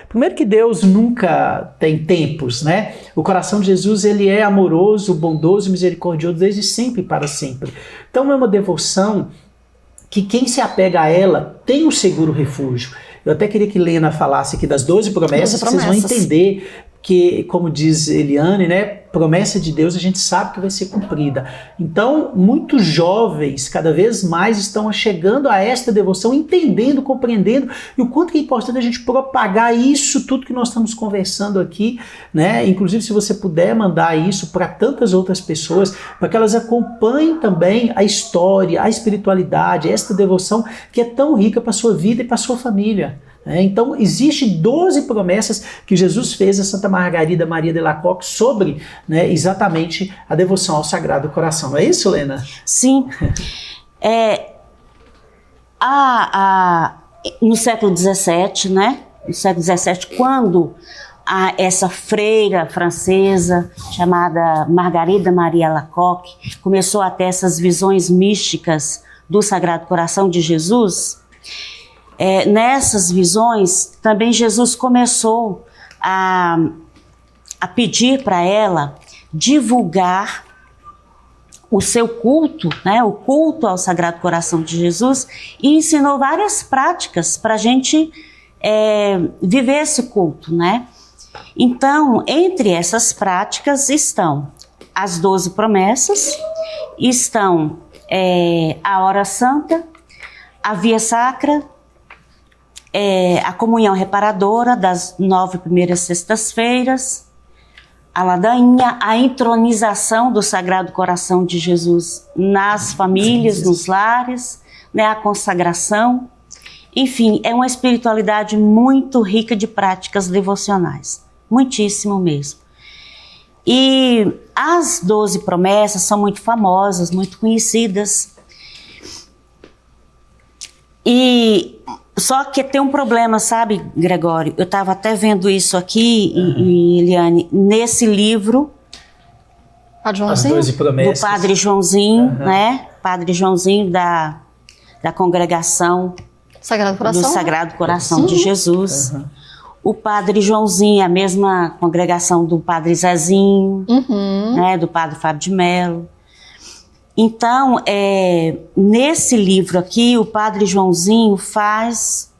Primeiro que Deus nunca tem tempos, né? O coração de Jesus, ele é amoroso, bondoso e misericordioso desde sempre e para sempre. Então é uma devoção que quem se apega a ela tem um seguro refúgio. Eu até queria que Lena falasse aqui das 12 promessas, que vocês vão entender que, como diz Eliane, né, promessa de Deus a gente sabe que vai ser cumprida. Então, muitos jovens cada vez mais estão chegando a esta devoção, entendendo, compreendendo, e o quanto que é importante a gente propagar isso, tudo que nós estamos conversando aqui, né? Inclusive, se você puder mandar isso para tantas outras pessoas, para que elas acompanhem também a história, a espiritualidade, esta devoção que é tão rica para a sua vida e para a sua família. Então, existem 12 promessas que Jesus fez a Santa Margarida Maria de Alacoque sobre, né, exatamente a devoção ao Sagrado Coração. Não é isso, Lena? Sim. No século XVII, né? No século XVII, quando essa freira francesa chamada Margarida Maria Alacoque começou a ter essas visões místicas do Sagrado Coração de Jesus, nessas visões também Jesus começou a pedir para ela divulgar o seu culto, né, o culto ao Sagrado Coração de Jesus, e ensinou várias práticas para a gente viver esse culto, né? Então, entre essas práticas estão as 12 promessas, estão a hora santa, a via sacra, a comunhão reparadora das 9 primeiras sextas-feiras, a ladainha, a entronização do Sagrado Coração de Jesus nas famílias, nos lares, né, a consagração. Enfim, é uma espiritualidade muito rica de práticas devocionais, muitíssimo mesmo. E as 12 promessas são muito famosas, muito conhecidas. E só que tem um problema, sabe, Gregório? Eu estava até vendo isso aqui, e Eliane, nesse livro As 12 promessas. do Padre Joãozinho, né? Padre Joãozinho da congregação Sagrado Coração. do Sagrado Coração de Jesus. O Padre Joãozinho, a mesma congregação do Padre Zezinho, né? Do Padre Fábio de Mello. Então, nesse livro aqui, o Padre Joãozinho faz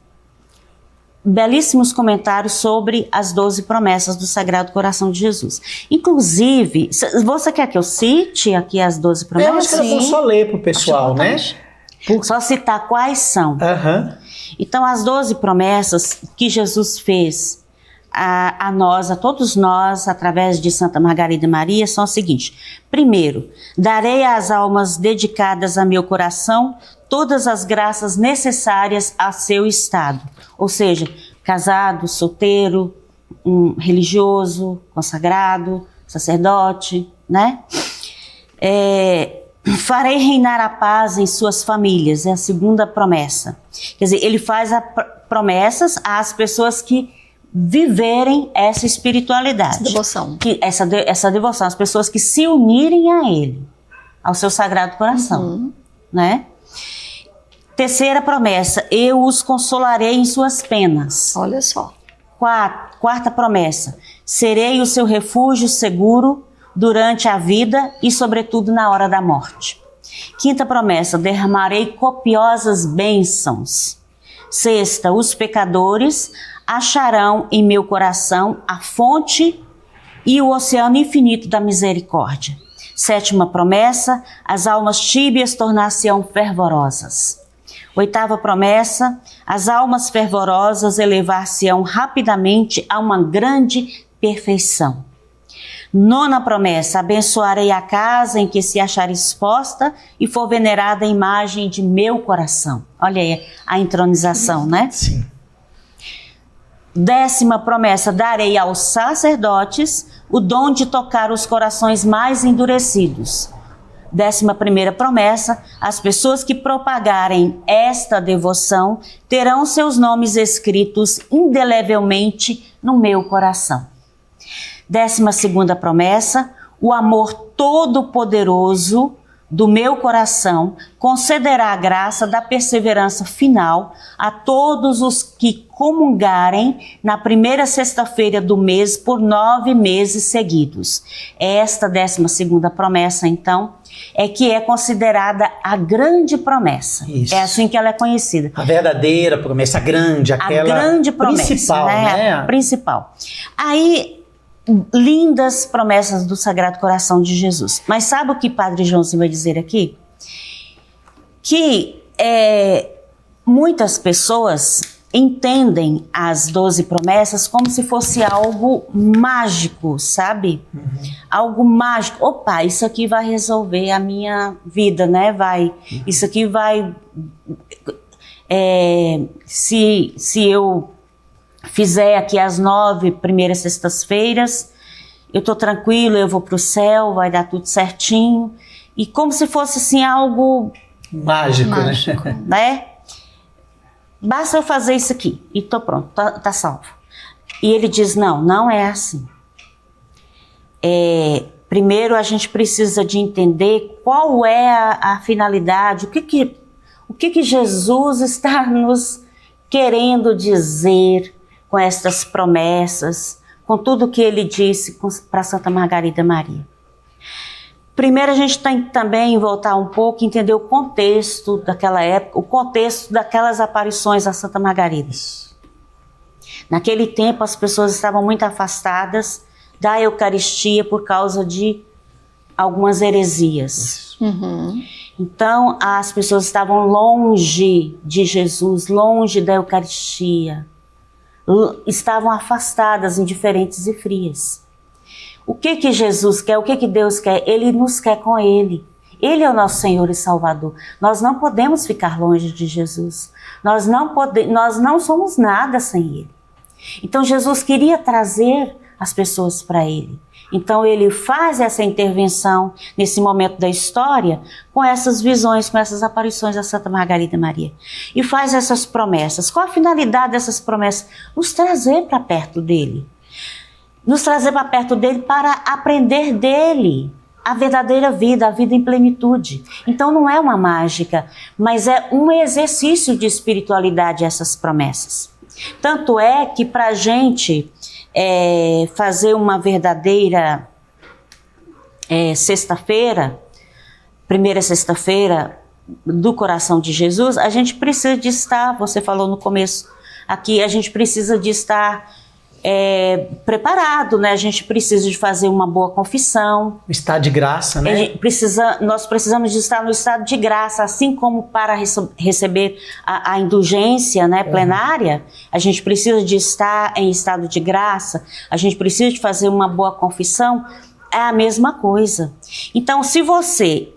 belíssimos comentários sobre as 12 promessas do Sagrado Coração de Jesus. Inclusive, você quer que eu cite aqui as 12 promessas? Eu acho que era bom só ler para o pessoal, né? Só citar quais são. Então, as 12 promessas que Jesus fez a nós, a todos nós, através de Santa Margarida Maria, são as seguintes. Primeiro, darei às almas dedicadas a meu coração todas as graças necessárias a seu estado. Ou seja, casado, solteiro, religioso, consagrado, sacerdote, né? Farei reinar a paz em suas famílias, é a segunda promessa. Quer dizer, ele faz promessas às pessoas que viverem essa espiritualidade. Essa devoção. Essa devoção, as pessoas que se unirem a ele, ao seu Sagrado Coração, né? Terceira promessa, eu os consolarei em suas penas. Olha só. Quarta promessa, serei o seu refúgio seguro durante a vida e sobretudo na hora da morte. Quinta promessa, derramarei copiosas bênçãos. Sexta, os pecadores acharão em meu coração a fonte e o oceano infinito da misericórdia. Sétima promessa, as almas tíbias tornar-se-ão fervorosas. Oitava promessa, as almas fervorosas elevar-se-ão rapidamente a uma grande perfeição. Nona promessa, abençoarei a casa em que se achar exposta e for venerada a imagem de meu coração. Olha aí a entronização, né? Sim. Décima promessa, darei aos sacerdotes o dom de tocar os corações mais endurecidos. 11ª promessa, as pessoas que propagarem esta devoção terão seus nomes escritos indelevelmente no meu coração. 12ª promessa, o amor todo-poderoso do meu coração concederá a graça da perseverança final a todos os que comungarem na primeira sexta-feira do mês por 9 meses seguidos. Esta 12ª promessa, então, é que é considerada a grande promessa. Isso. É assim que ela é conhecida. A verdadeira promessa, a grande, aquela a grande promessa, principal, né? A principal. Aí, lindas promessas do Sagrado Coração de Jesus. Mas sabe o que Padre Joãozinho vai dizer aqui? Que muitas pessoas entendem as 12 promessas como se fosse algo mágico, sabe? Algo mágico. Opa, isso aqui vai resolver a minha vida, né? Isso aqui vai... se eu fizer aqui as 9 primeiras sextas-feiras, eu tô tranquilo, eu vou pro céu, vai dar tudo certinho. E como se fosse assim algo... Mágico, né? Basta eu fazer isso aqui e tô pronto, tá salvo. E ele diz, não é assim. Primeiro a gente precisa de entender qual é a finalidade, o que Jesus está nos querendo dizer com estas promessas, com tudo que ele disse para Santa Margarida Maria. Primeiro a gente tem que também voltar um pouco e entender o contexto daquela época, o contexto daquelas aparições a Santa Margarida. Naquele tempo as pessoas estavam muito afastadas da Eucaristia por causa de algumas heresias. Então as pessoas estavam longe de Jesus, longe da Eucaristia. Estavam afastadas, indiferentes e frias. O que Jesus quer? O que Deus quer? Ele nos quer com Ele. Ele é o nosso Senhor e Salvador. Nós não podemos ficar longe de Jesus. Nós não somos nada sem Ele. Então Jesus queria trazer as pessoas para Ele. Então Ele faz essa intervenção nesse momento da história com essas visões, com essas aparições da Santa Margarida Maria. E faz essas promessas. Qual a finalidade dessas promessas? Nos trazer para perto dEle. Nos trazer para perto dEle para aprender dEle a verdadeira vida, a vida em plenitude. Então não é uma mágica, mas é um exercício de espiritualidade essas promessas. Tanto é que para a gente fazer uma verdadeira sexta-feira, primeira sexta-feira do coração de Jesus, a gente precisa de estar, você falou no começo aqui, a gente precisa de estar preparado, né? A gente precisa de fazer uma boa confissão. O estado de graça, né? Nós precisamos de estar no estado de graça, assim como para receber a indulgência, né, plenária, a gente precisa de estar em estado de graça, a gente precisa de fazer uma boa confissão, é a mesma coisa. Então, se você,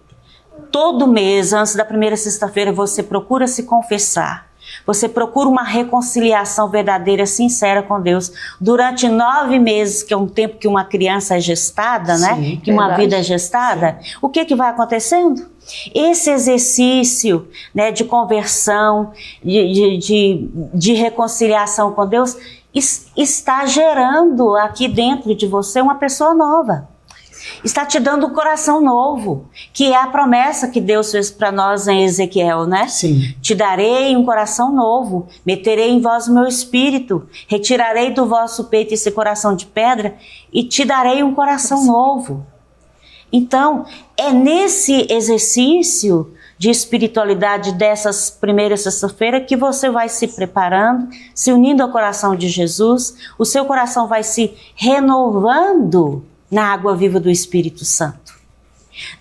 todo mês, antes da primeira sexta-feira, você procura se confessar, você procura uma reconciliação verdadeira, sincera com Deus, durante 9 meses, que é um tempo que uma criança é gestada, né? Sim, que uma vida é gestada, sim. O que vai acontecendo? Esse exercício, né, de conversão, de reconciliação com Deus, está gerando aqui dentro de você uma pessoa nova. Está te dando um coração novo, que é a promessa que Deus fez para nós em Ezequiel, né? Sim. Te darei um coração novo, meterei em vós o meu espírito, retirarei do vosso peito esse coração de pedra e te darei um coração novo. Então, é nesse exercício de espiritualidade dessas primeiras sexta-feira que você vai se preparando, se unindo ao coração de Jesus, o seu coração vai se renovando na água viva do Espírito Santo.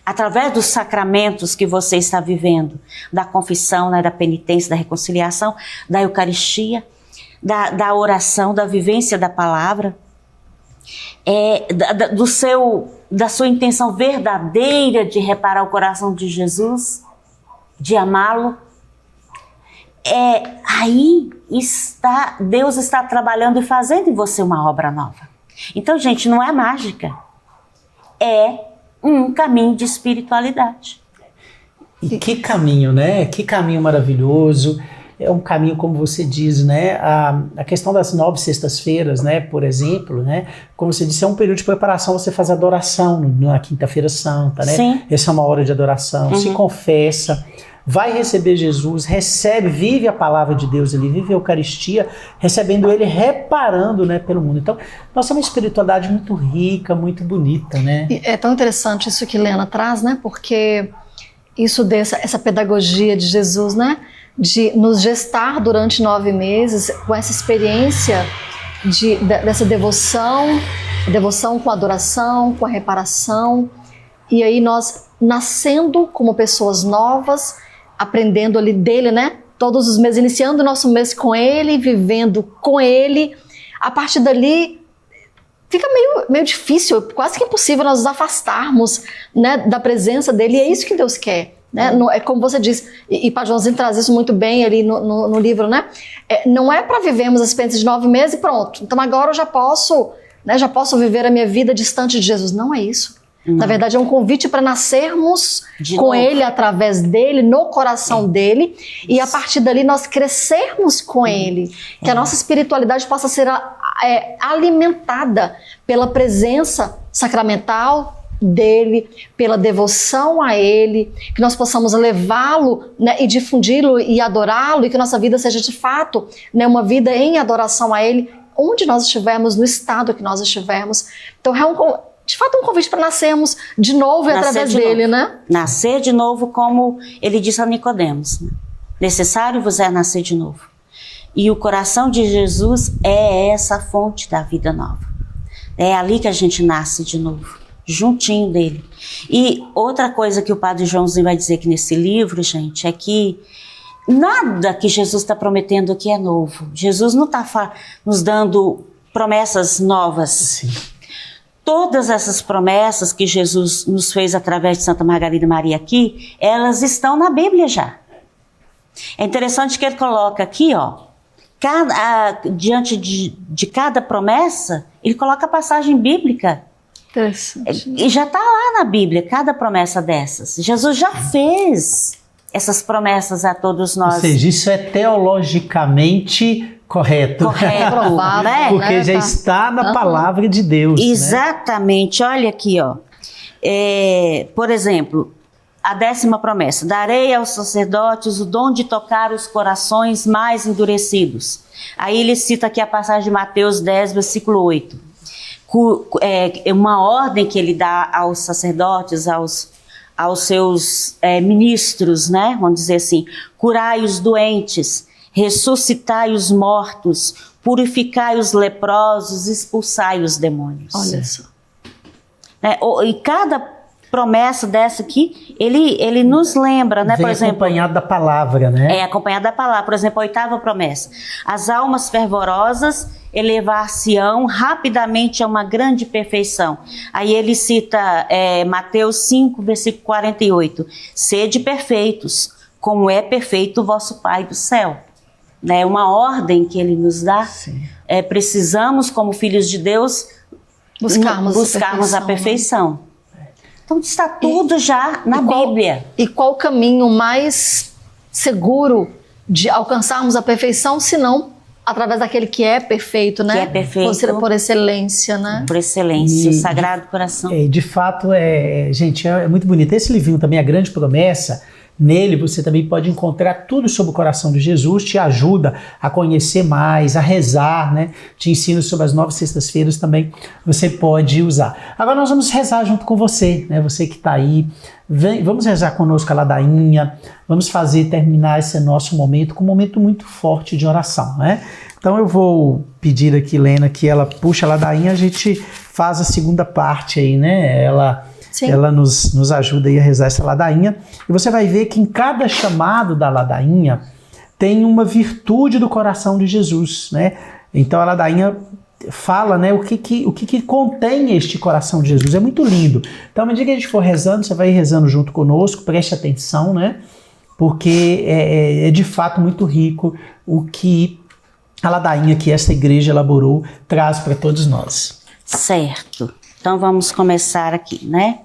Através dos sacramentos que você está vivendo, da confissão, né, da penitência, da reconciliação, da Eucaristia, da oração, da vivência da palavra, da sua intenção verdadeira de reparar o coração de Jesus, de amá-lo, aí Deus está trabalhando e fazendo em você uma obra nova. Então, gente, não é mágica, é um caminho de espiritualidade. E que caminho, né? Que caminho maravilhoso. É um caminho, como você diz, né? A questão das 9 sextas-feiras, né? Por exemplo, né? Como você disse, é um período de preparação, você faz adoração na quinta-feira santa, né? Sim. Essa é uma hora de adoração, se confessa, vai receber Jesus, vive a palavra de Deus ali, vive a Eucaristia, recebendo Ele, reparando, né, pelo mundo. Então, nós temos uma espiritualidade muito rica, muito bonita, né? E é tão interessante isso que Helena traz, né? Porque essa pedagogia de Jesus, né? De nos gestar durante 9 meses com essa experiência dessa devoção com a adoração, com a reparação, e aí nós nascendo como pessoas novas, aprendendo ali dele, né? Todos os meses, iniciando o nosso mês com ele, vivendo com ele. A partir dali, fica meio difícil, quase que impossível nós nos afastarmos, né, da presença dele. E é isso que Deus quer, né? É como você diz, e Padre Joãozinho traz isso muito bem ali no livro, né? Não é para vivermos as experiências de 9 meses e pronto. Então agora eu já posso viver a minha vida distante de Jesus. Não é isso. Na verdade, é um convite para nascermos com Ele, através dele, no coração dele, e a partir dali nós crescermos com Ele, que a nossa espiritualidade possa ser alimentada pela presença sacramental dele, pela devoção a Ele, que nós possamos levá-lo, né, e difundi-lo e adorá-lo, e que nossa vida seja de fato, né, uma vida em adoração a Ele, onde nós estivermos, no estado que nós estivermos. Então é de fato, um convite para nascermos de novo e através dele, né? Nascer de novo, como ele disse a Nicodemos. Né? Necessário vos é nascer de novo. E o coração de Jesus é essa fonte da vida nova. É ali que a gente nasce de novo, juntinho dele. E outra coisa que o Padre Joãozinho vai dizer aqui nesse livro, gente, é que nada que Jesus está prometendo aqui é novo. Jesus não está nos dando promessas novas. Sim. Todas essas promessas que Jesus nos fez através de Santa Margarida Maria aqui, elas estão na Bíblia já. É interessante que ele coloca aqui, ó, diante de cada promessa, ele coloca a passagem bíblica. E já está lá na Bíblia, cada promessa dessas. Jesus já fez essas promessas a todos nós. Ou seja, isso é teologicamente correto. Correto, né? Porque já está na palavra de Deus. Exatamente. Né? Olha aqui, ó. Por exemplo, a 10ª promessa. Darei aos sacerdotes o dom de tocar os corações mais endurecidos. Aí ele cita aqui a passagem de Mateus 10, versículo 8. É uma ordem que ele dá aos sacerdotes, aos seus ministros, né? Vamos dizer assim. Curai os doentes, ressuscitai os mortos, purificai os leprosos, expulsai os demônios. Olha só. E cada promessa dessa aqui, ele nos lembra, né? Vem por exemplo, acompanhado da palavra, né? Acompanhado da palavra. Por exemplo, a 8ª promessa. As almas fervorosas elevar-se-ão rapidamente a uma grande perfeição. Aí ele cita Mateus 5, versículo 48. Sede perfeitos, como é perfeito o vosso Pai do céu. É uma ordem que ele nos dá. Precisamos, como filhos de Deus, buscarmos a perfeição. Então está tudo já na Bíblia. E qual o caminho mais seguro de alcançarmos a perfeição, se não através daquele que é perfeito, né? Que é perfeito. Por excelência, né? Por excelência, o Sagrado Coração. De fato, gente, é muito bonito. Esse livrinho também, A Grande Promessa, nele você também pode encontrar tudo sobre o coração de Jesus, te ajuda a conhecer mais, a rezar, né? Te ensina sobre as 9 sextas-feiras também, você pode usar. Agora nós vamos rezar junto com você, né? Você que está aí, vamos rezar conosco a ladainha, vamos terminar esse nosso momento com um momento muito forte de oração, né? Então eu vou pedir aqui, Lena, que ela puxa a ladainha, a gente faz a segunda parte aí, né? Ela nos ajuda aí a rezar essa ladainha. E você vai ver que em cada chamado da ladainha tem uma virtude do coração de Jesus, né? Então a ladainha fala, né, o que contém este coração de Jesus. É muito lindo. Então, à medida que a gente for rezando, você vai rezando junto conosco, preste atenção, né? Porque é de fato muito rico o que a ladainha que essa igreja elaborou traz para todos nós. Certo. Então vamos começar aqui, né?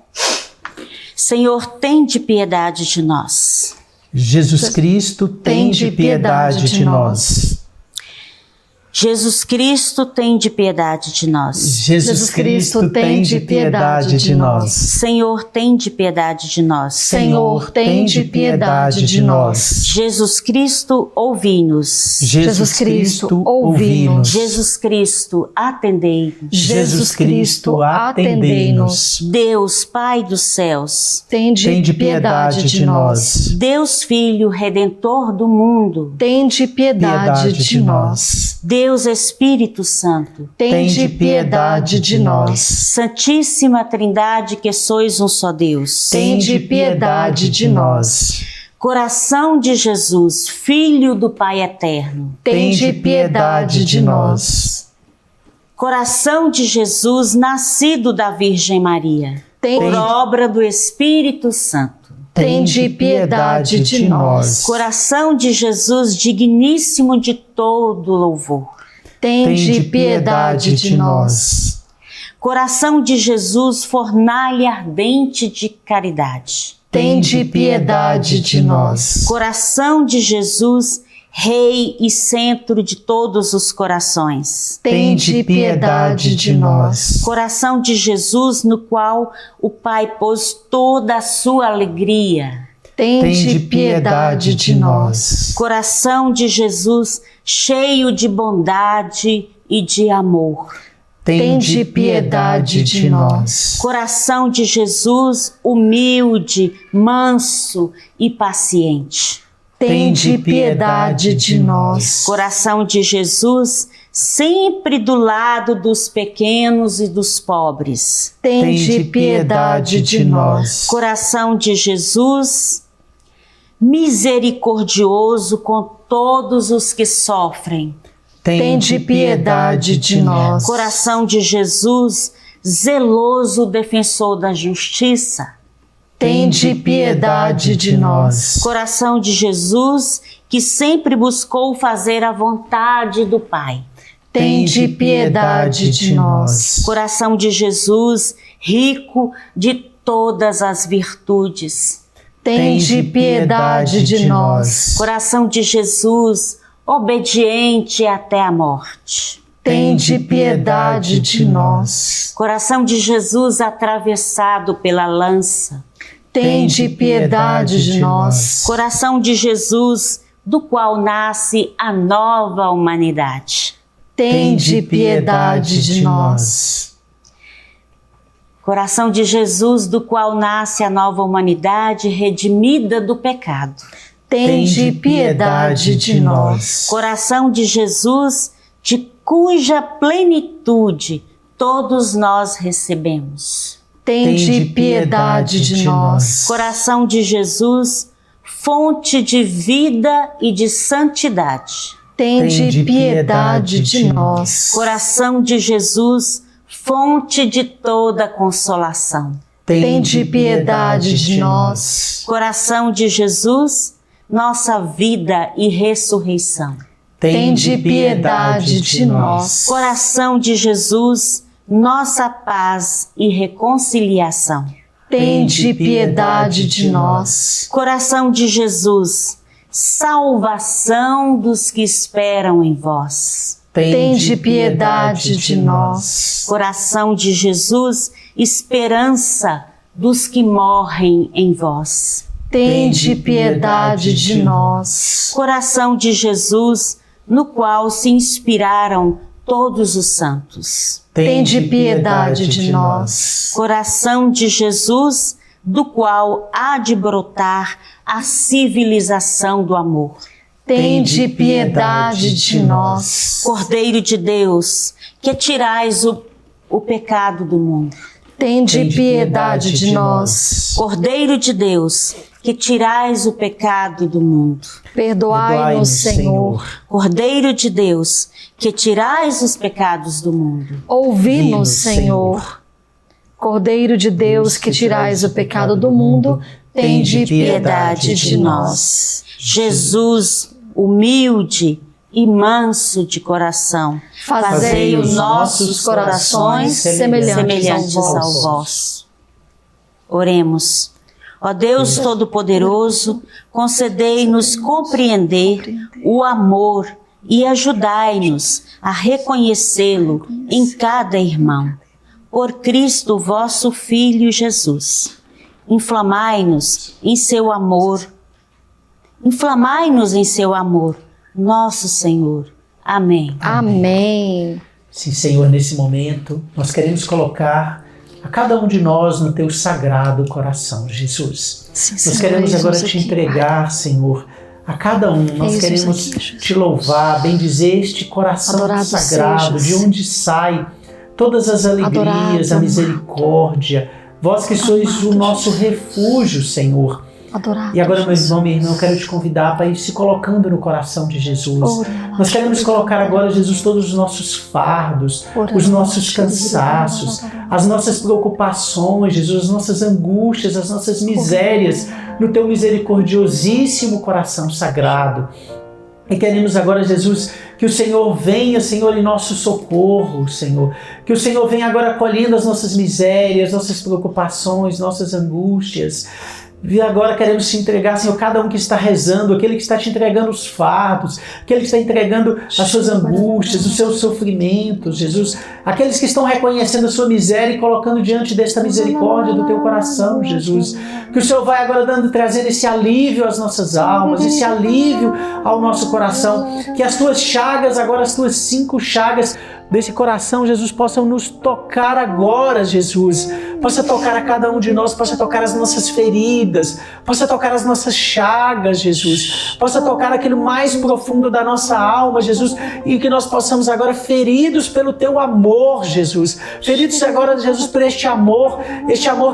Senhor, tende piedade de nós. Jesus Cristo, tende piedade de nós. Jesus Cristo, tende piedade de nós. Jesus Cristo, tende piedade de nós. Senhor, tende piedade de nós. Senhor, tende piedade de nós. Jesus Cristo, ouvi-nos. Jesus Cristo, ouvi-nos. Jesus Cristo, atendei-nos. Jesus Cristo, atendei-nos. Deus, Pai dos céus, tende piedade de nós. Deus, Filho, Redentor do mundo, tende piedade de nós. Deus Espírito Santo, tende piedade de nós. Santíssima Trindade, que sois um só Deus, tende piedade de nós. Coração de Jesus, Filho do Pai Eterno, tende piedade de nós. Coração de Jesus, nascido da Virgem Maria, por obra do Espírito Santo, tende piedade de nós. Coração de Jesus, digníssimo de todo louvor, tende piedade de nós. Coração de Jesus, fornalha ardente de caridade, tende piedade de nós. Coração de Jesus, Rei e centro de todos os corações, tende piedade de nós. Coração de Jesus, no qual o Pai pôs toda a sua alegria, tende piedade de nós. Coração de Jesus, cheio de bondade e de amor, tende piedade de nós. Coração de Jesus, humilde, manso e paciente, tende piedade de nós. Coração de Jesus, sempre do lado dos pequenos e dos pobres, tende piedade de nós. Coração de Jesus, misericordioso com todos os que sofrem, tende piedade de nós. Coração de Jesus, zeloso defensor da justiça. Tende piedade de nós. Coração de Jesus, que sempre buscou fazer a vontade do Pai. Tende piedade de nós. Coração de Jesus, rico de todas as virtudes. Tende piedade de nós. Coração de Jesus, obediente até a morte. Tende piedade de nós. Coração de Jesus, atravessado pela lança. Tende piedade de nós. Coração de Jesus, do qual nasce a nova humanidade. Tende piedade de nós. Coração de Jesus, do qual nasce a nova humanidade redimida do pecado. Tende piedade de nós. Coração de Jesus, de cuja plenitude todos nós recebemos. Tende piedade de nós. Coração de Jesus, fonte de vida e de santidade. Tende piedade de nós. Coração de Jesus, fonte de toda consolação. Tende piedade de nós. Coração de Jesus, nossa vida e ressurreição. Tende piedade de nós. Coração de Jesus, nossa paz e reconciliação. Tende piedade de nós. Coração de Jesus, salvação dos que esperam em vós. Tende piedade de nós. Coração de Jesus, esperança dos que morrem em vós. Tende piedade de nós. Coração de Jesus, no qual se inspiraram todos os santos. Tende piedade de nós. Coração de Jesus, do qual há de brotar a civilização do amor. Tende piedade de nós. Cordeiro de Deus, que tirais o pecado do mundo. Tende piedade de nós. Cordeiro de Deus, que tirais o pecado do mundo. Perdoai-nos, Senhor. Cordeiro de Deus, que tirais os pecados do mundo. Ouvi-nos, Senhor. Cordeiro de Deus, que tirais o pecado do mundo, tende piedade de nós. Jesus, humilde e manso de coração, fazei os nossos corações semelhantes ao vosso. Oremos. Ó Deus Todo-Poderoso, concedei-nos compreender o amor e ajudai-nos a reconhecê-lo em cada irmão. Por Cristo vosso Filho Jesus, inflamai-nos em seu amor, nosso Senhor. Amém. Amém. Sim, Senhor, nesse momento, nós queremos colocar a cada um de nós no teu sagrado coração, Jesus. Sim, nós Senhor, queremos agora Jesus te aqui, entregar, Pai. Senhor, a cada um. Nós Jesus queremos aqui, Jesus. te louvar, bendizer este coração Adorado sagrado, sejas. de onde sai todas as alegrias, Adorado. a misericórdia. Vós que sois o nosso refúgio, Senhor. Adorado. E agora, meu Jesus. irmão, minha irmã, eu quero te convidar para ir se colocando no coração de Jesus. Nós queremos colocar agora, Jesus, todos os nossos fardos, os nossos cansaços, as nossas preocupações, Jesus, as nossas angústias, as nossas misérias, no teu misericordiosíssimo coração sagrado. E queremos agora, Jesus, que o Senhor venha, Senhor, em nosso socorro, Senhor. Que o Senhor venha agora acolhendo as nossas misérias, nossas preocupações, nossas angústias. E agora queremos te entregar, Senhor, cada um que está rezando, aquele que está te entregando os fardos, aquele que está entregando as suas angústias, os seus sofrimentos, Jesus. Aqueles que estão reconhecendo a sua miséria e colocando diante desta misericórdia do teu coração, Jesus. Que o Senhor vai agora trazendo esse alívio às nossas almas, esse alívio ao nosso coração. Que as tuas chagas, agora as tuas 5 chagas desse coração, Jesus, possam nos tocar agora, Jesus. Possa tocar a cada um de nós, possa tocar as nossas feridas, possa tocar as nossas chagas, Jesus. Possa tocar aquilo mais profundo da nossa alma, Jesus. E que nós possamos agora, feridos pelo teu amor, Jesus. Feridos agora, Jesus, por este amor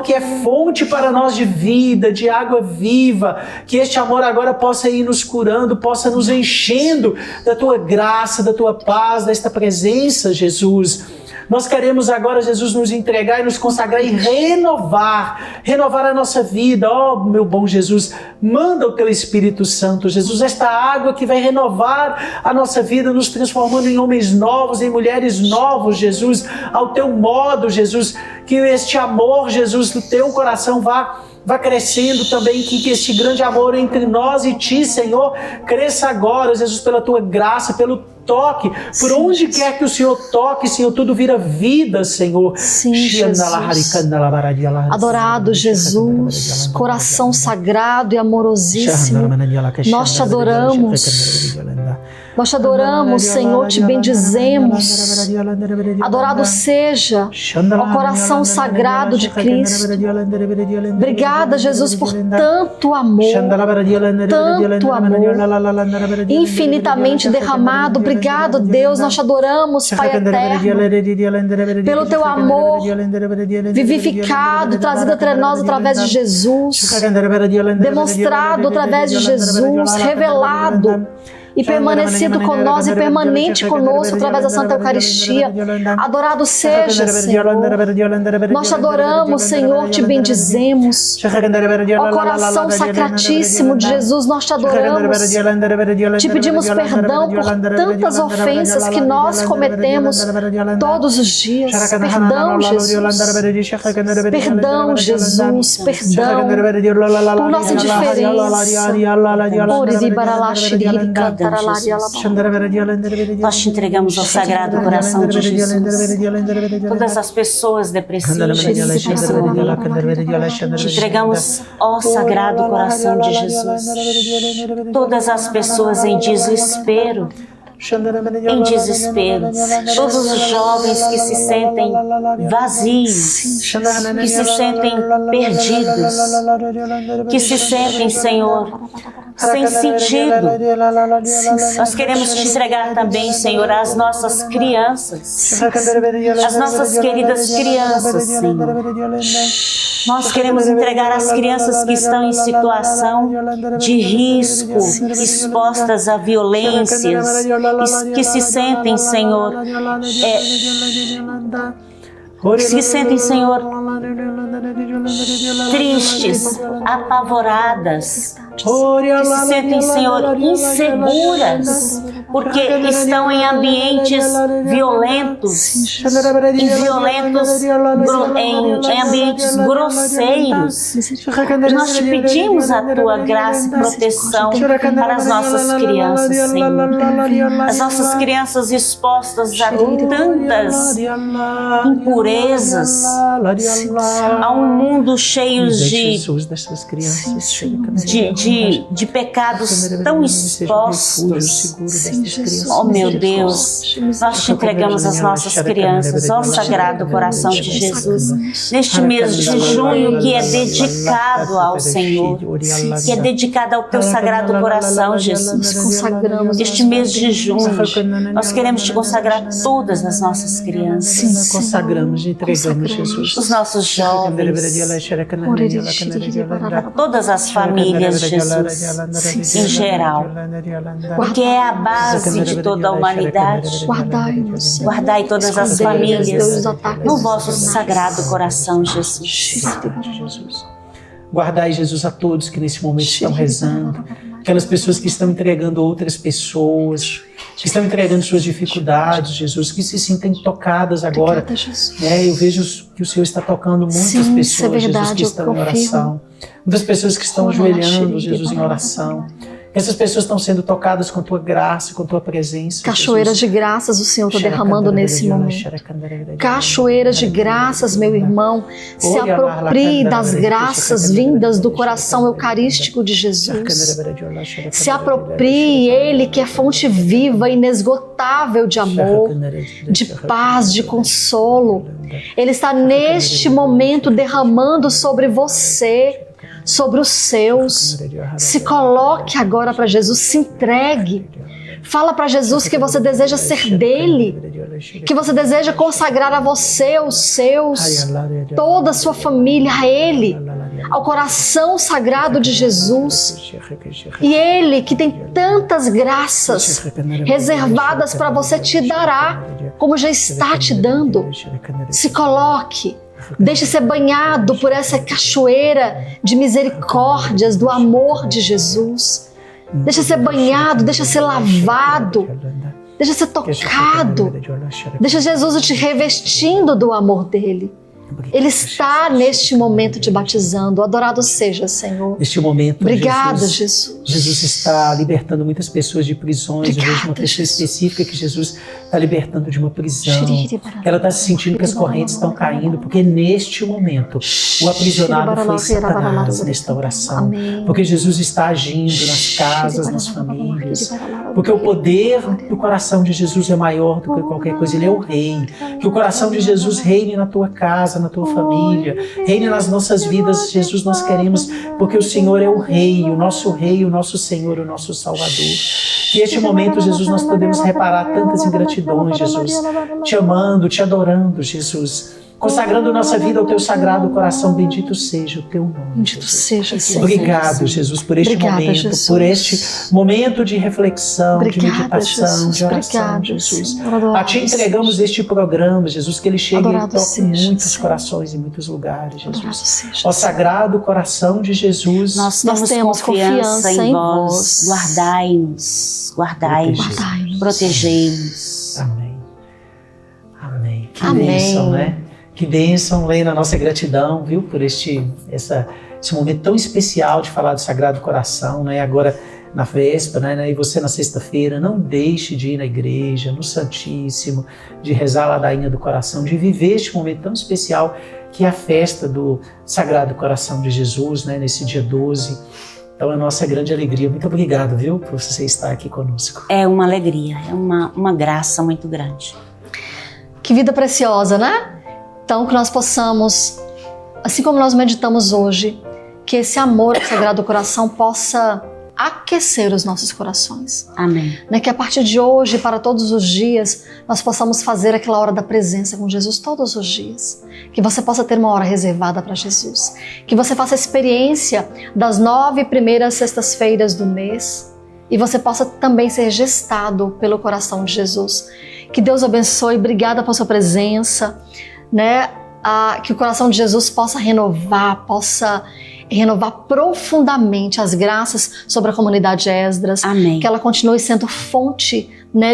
que é fonte para nós de vida, de água viva. Que este amor agora possa ir nos curando, possa nos enchendo da tua graça, da tua paz, desta presença, Jesus. Nós queremos agora, Jesus, nos entregar e nos consagrar e renovar a nossa vida. Ó, meu bom Jesus, manda o teu Espírito Santo, Jesus, esta água que vai renovar a nossa vida, nos transformando em homens novos, em mulheres novos, Jesus, ao teu modo, Jesus, que este amor, Jesus, do teu coração vá crescendo também, que este grande amor entre nós e Ti, Senhor, cresça agora, Jesus, pela Tua graça, pelo toque, por onde quer que o Senhor toque, Senhor, tudo vira vida, Senhor. Sim, Jesus. Adorado Jesus, coração sagrado e amorosíssimo, nós te adoramos. Nós te adoramos, Senhor, te bendizemos. Adorado seja o coração sagrado de Cristo. Obrigada, Jesus, por tanto amor, infinitamente derramado. Obrigado, Deus, nós te adoramos, Pai eterno, pelo teu amor vivificado, trazido entre nós através de Jesus, demonstrado através de Jesus, revelado e permanecido conosco e permanente conosco através da Santa Eucaristia. Adorado seja, Senhor. Nós te adoramos, Senhor, te bendizemos. Ó coração sacratíssimo de Jesus, nós te adoramos. Te pedimos perdão por tantas ofensas que nós cometemos todos os dias. Perdão, Jesus. Perdão, Jesus. Perdão por nossa indiferença. Nós te entregamos ao Sagrado Coração de Jesus todas as pessoas depressivas. Te entregamos ao Sagrado Coração de Jesus todas as pessoas em desespero. Todos os jovens que se sentem vazios, que se sentem perdidos, que se sentem, Senhor, sem sentido. Nós queremos te entregar também, Senhor, as nossas crianças, as nossas queridas crianças, Senhor. Nós queremos entregar as crianças que estão em situação de risco, expostas a violências, que se sentem, Senhor, que se sentem, Senhor, tristes, apavoradas, que se sentem, Senhor, inseguras, porque estão em ambientes violentos, em ambientes grosseiros. Nós te pedimos a tua graça e proteção para as nossas crianças, Senhor. As nossas crianças expostas a tantas impurezas, a um mundo cheio de pecados tão expostos. Oh meu Deus, nós te entregamos as nossas crianças ao Sagrado Coração de Jesus, neste mês de junho que é dedicado ao Senhor, que é dedicado ao teu Sagrado Coração, Jesus. Este mês de junho, nós queremos te consagrar todas as nossas crianças. Consagramos e entregamos, Jesus. Os nossos jovens, todas as famílias, Jesus, em geral, porque é a base de toda a humanidade. Guardai todas as famílias no vosso Sagrado Coração, Jesus. Guardai, Jesus, a todos que nesse momento estão rezando, aquelas pessoas que estão entregando outras pessoas, que estão entregando suas dificuldades, Jesus, que se sentem tocadas agora. Eu vejo que o Senhor está tocando muitas pessoas, Jesus, que estão em oração. Muitas pessoas que estão ajoelhando, Jesus, em oração. Essas pessoas estão sendo tocadas com tua graça, com tua presença. Cachoeiras de graças o Senhor está derramando nesse momento. Cachoeiras de graças, meu irmão. Se aproprie das graças vindas do coração eucarístico de Jesus. Se aproprie, Ele que é fonte viva, inesgotável de amor, de paz, de consolo. Ele está neste momento derramando sobre você, sobre os seus. Se coloque agora para Jesus, se entregue. Fala para Jesus que você deseja ser dele, que você deseja consagrar a você, os seus, toda a sua família a ele, ao coração sagrado de Jesus. E ele, que tem tantas graças reservadas para você, te dará, como já está te dando. Se coloque. Deixe ser banhado por essa cachoeira de misericórdias, do amor de Jesus. Deixa ser banhado, deixa ser lavado, deixa ser tocado. Deixa Jesus te revestindo do amor dele. Ele está neste momento te batizando. Adorado seja, Senhor. Neste momento, obrigada, Jesus. Jesus está libertando muitas pessoas de prisões. Eu vejo uma pessoa específica que Jesus está libertando de uma prisão. Ela está se sentindo que as correntes estão caindo, porque neste momento o aprisionado foi Satanás nesta oração. Porque Jesus está agindo nas casas, nas famílias. Porque o poder do coração de Jesus é maior do que qualquer coisa. Ele é o rei. Que o coração de Jesus reine na tua casa, na tua família, reine nas nossas vidas. Jesus, nós queremos, porque o Senhor é o Rei, o nosso Senhor, o nosso Salvador. Que este momento, Jesus, nós podemos reparar tantas ingratidões, Jesus, te amando, te adorando, Jesus, consagrando nossa vida ao teu sagrado coração. Bendito seja o teu nome. Bendito seja, Senhor. Obrigado, Jesus, por este momento, Jesus. Por este momento de reflexão, de meditação, de oração, Jesus. A ti entregamos este programa, Jesus, que ele chegue e toque em muitos corações, em muitos lugares, Jesus. Ó sagrado coração de Jesus, nós temos confiança em vós. Guardai-nos, protegei-nos. Amém. Amém. Que bênção, né? Que bênção, Lena, nossa gratidão, viu, por esse momento tão especial de falar do Sagrado Coração, né? Agora na véspera, né? E você na sexta-feira, não deixe de ir na igreja, no Santíssimo, de rezar a ladainha do coração, de viver este momento tão especial que é a festa do Sagrado Coração de Jesus, né? Nesse dia 12. Então é a nossa grande alegria. Muito obrigado, viu, por você estar aqui conosco. É uma alegria, é uma graça muito grande. Que vida preciosa, né? Então, que nós possamos, assim como nós meditamos hoje, que esse amor ao Sagrado Coração possa aquecer os nossos corações. Amém. Que a partir de hoje, para todos os dias, nós possamos fazer aquela hora da presença com Jesus todos os dias. Que você possa ter uma hora reservada para Jesus. Que você faça a experiência das 9 primeiras sextas-feiras do mês e você possa também ser gestado pelo coração de Jesus. Que Deus abençoe. Obrigada por sua presença. Que o coração de Jesus possa renovar profundamente as graças sobre a comunidade Esdras. Amém. Que ela continue sendo fonte,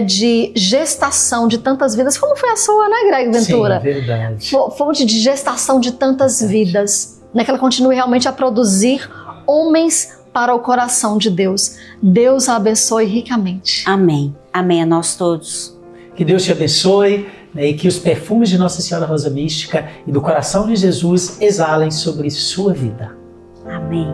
de gestação de tantas vidas, como foi a sua, né, Greg Ventura? Sim, verdade. Fonte de gestação de tantas vidas. Que ela continue realmente a produzir homens para o coração de Deus. Deus a abençoe ricamente. Amém. Amém a nós todos. Que Deus te abençoe, e que os perfumes de Nossa Senhora Rosa Mística e do coração de Jesus exalem sobre sua vida. Amém.